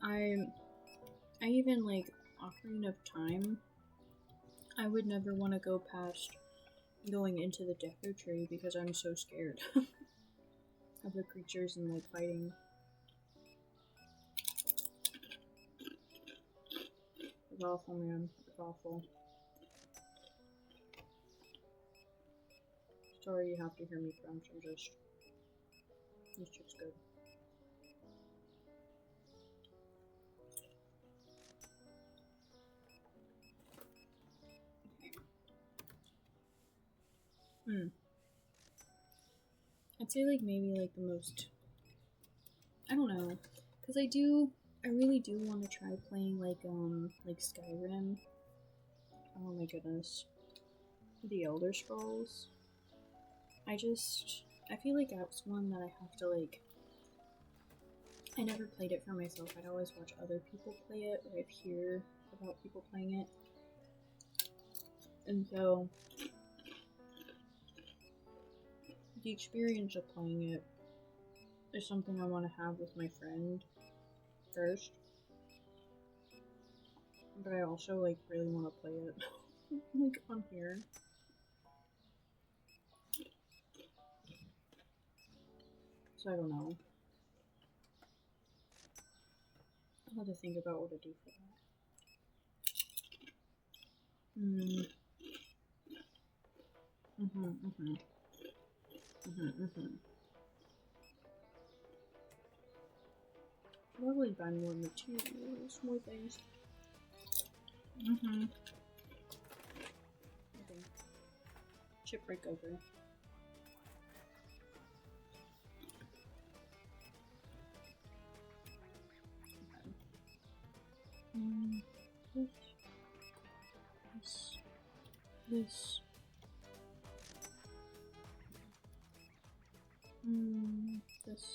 I even like Ocarina of Time. I would never want to go past going into the Deku Tree because I'm so scared of the creatures and like fighting. It's awful, man. It's awful. Sorry you have to hear me crunch. This chick's good. I'd say like maybe like the most, I don't know, because I really do want to try playing like Skyrim. Oh my goodness. The Elder Scrolls. I feel like that's one that I have to like, I never played it for myself. I'd always watch other people play it, or I'd hear about people playing it. And so the experience of playing it is something I want to have with my friend first. But I also, like, really want to play it, like, on here. So I don't know. I'll have to think about what to do for that. Probably buy more materials, more things. Okay. Chip break over. Okay. This. This. This. This.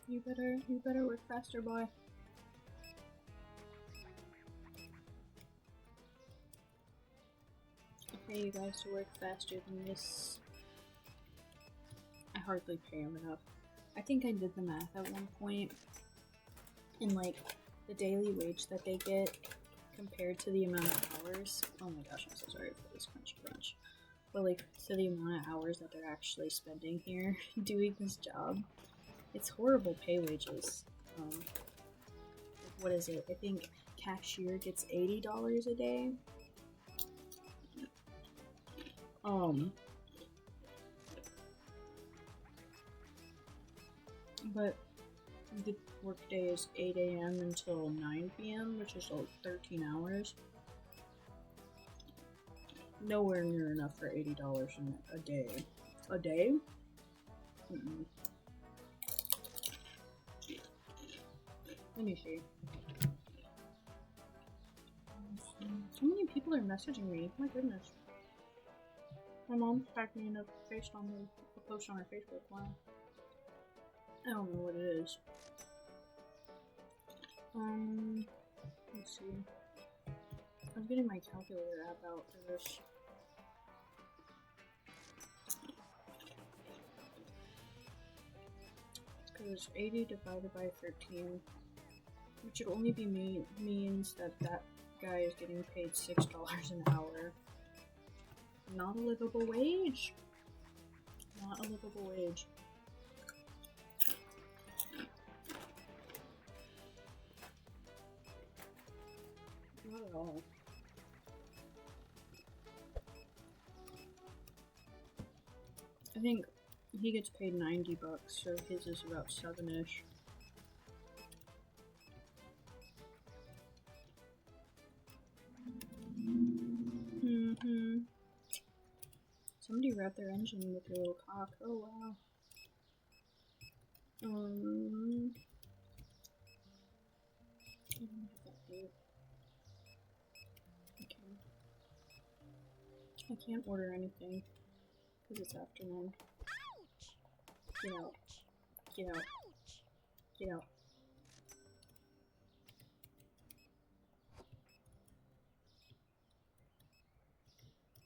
You better work faster, boy. Okay, you guys to work faster than this. I hardly pay him enough. I think I did the math at one point, and like the daily wage that they get compared to the amount of hours. Oh my gosh, I'm so sorry for this crunchy crunch. But like to the amount of hours that they're actually spending here doing this job, it's horrible pay wages. What is it? I think cashier gets $80 a day. But the workday is 8 a.m. until 9 p.m., which is like 13 hours. Nowhere near enough for $80 a day. A day? Let me see. So many people are messaging me. My goodness. My mom tagged me in a post on her Facebook. Wow. I don't know what it is. Let's see. I'm getting my calculator app out for this. Because 80 divided by 13, which would only be means that guy is getting paid $6 an hour. Not a livable wage. Not a livable wage. Not at all. I think he gets paid $90, so his is about 7-ish. Somebody wrapped their engine with their little cock. Oh wow. I can't order anything because it's afternoon. Get out. Get out. Get out.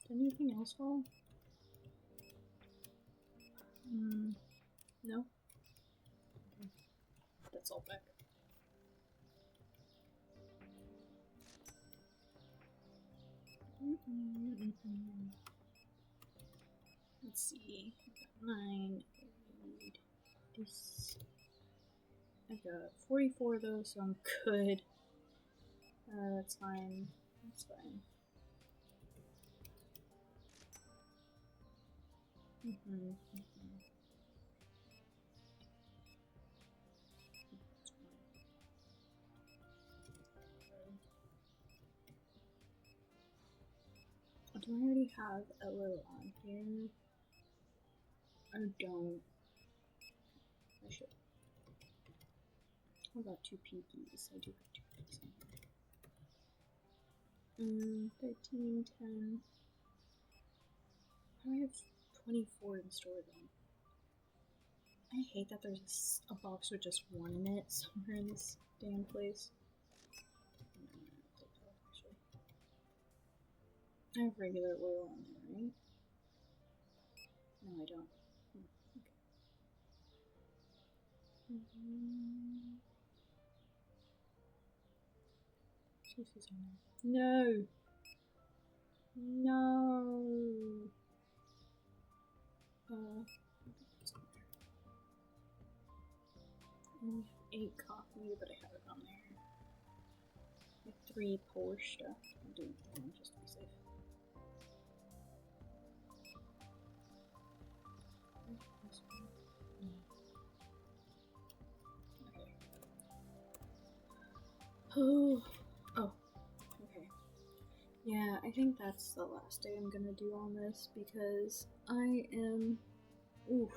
Did anything else fall? No? That's all back. Let's see. I got 9. I need this. I got 44 of those, so I'm good. That's fine. That's fine. Do I already have a little on here? I don't. I should. How about 2 pinkies? I do have 2 pinkies on 13, 10. Why do I have 24 in store then? I hate that there's a box with just one in it somewhere in this damn place. I have regular oil on there, right? No, I don't. Okay. Juices on there. No! No! I only have 8 coffee, but I have it on there. I have 3 Polish stuff. I'm doing one just to be safe. Okay. Oh. Okay. Yeah, I think that's the last day I'm gonna do on this because I am. Oof.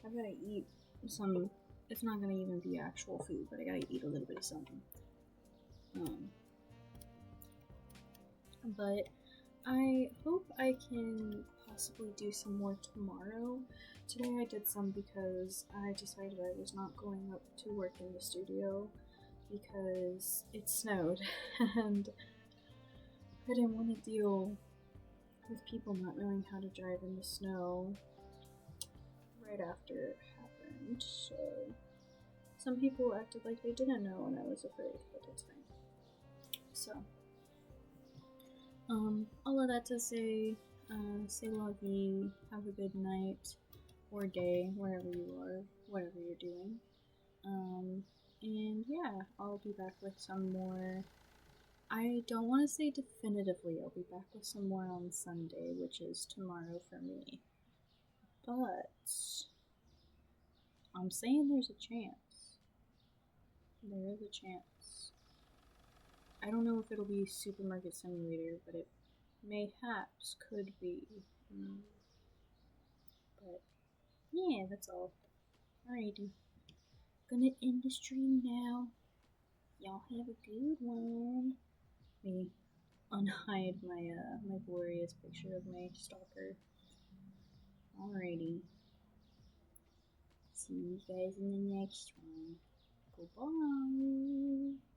I gotta eat some. It's not gonna even be actual food, but I gotta eat a little bit of something. But I hope I can possibly do some more tomorrow. Today I did some because I decided I was not going up to work in the studio because it snowed and I didn't want to deal with people not knowing how to drive in the snow right after it happened. So some people acted like they didn't know and I was afraid, but it's fine. So all of that to say, say la vie, have a good night or day, wherever you are, whatever you're doing. And yeah, I'll be back with some more. I don't want to say definitively I'll be back with some more on Sunday, which is tomorrow for me. But I'm saying there's a chance. There is a chance. I don't know if it'll be Supermarket Simulator, but it mayhaps could be. But yeah, that's all. Alrighty. Gonna end the stream now. Y'all have a good one. Let me unhide my glorious picture of my stalker. Alrighty. See you guys in the next one. Goodbye.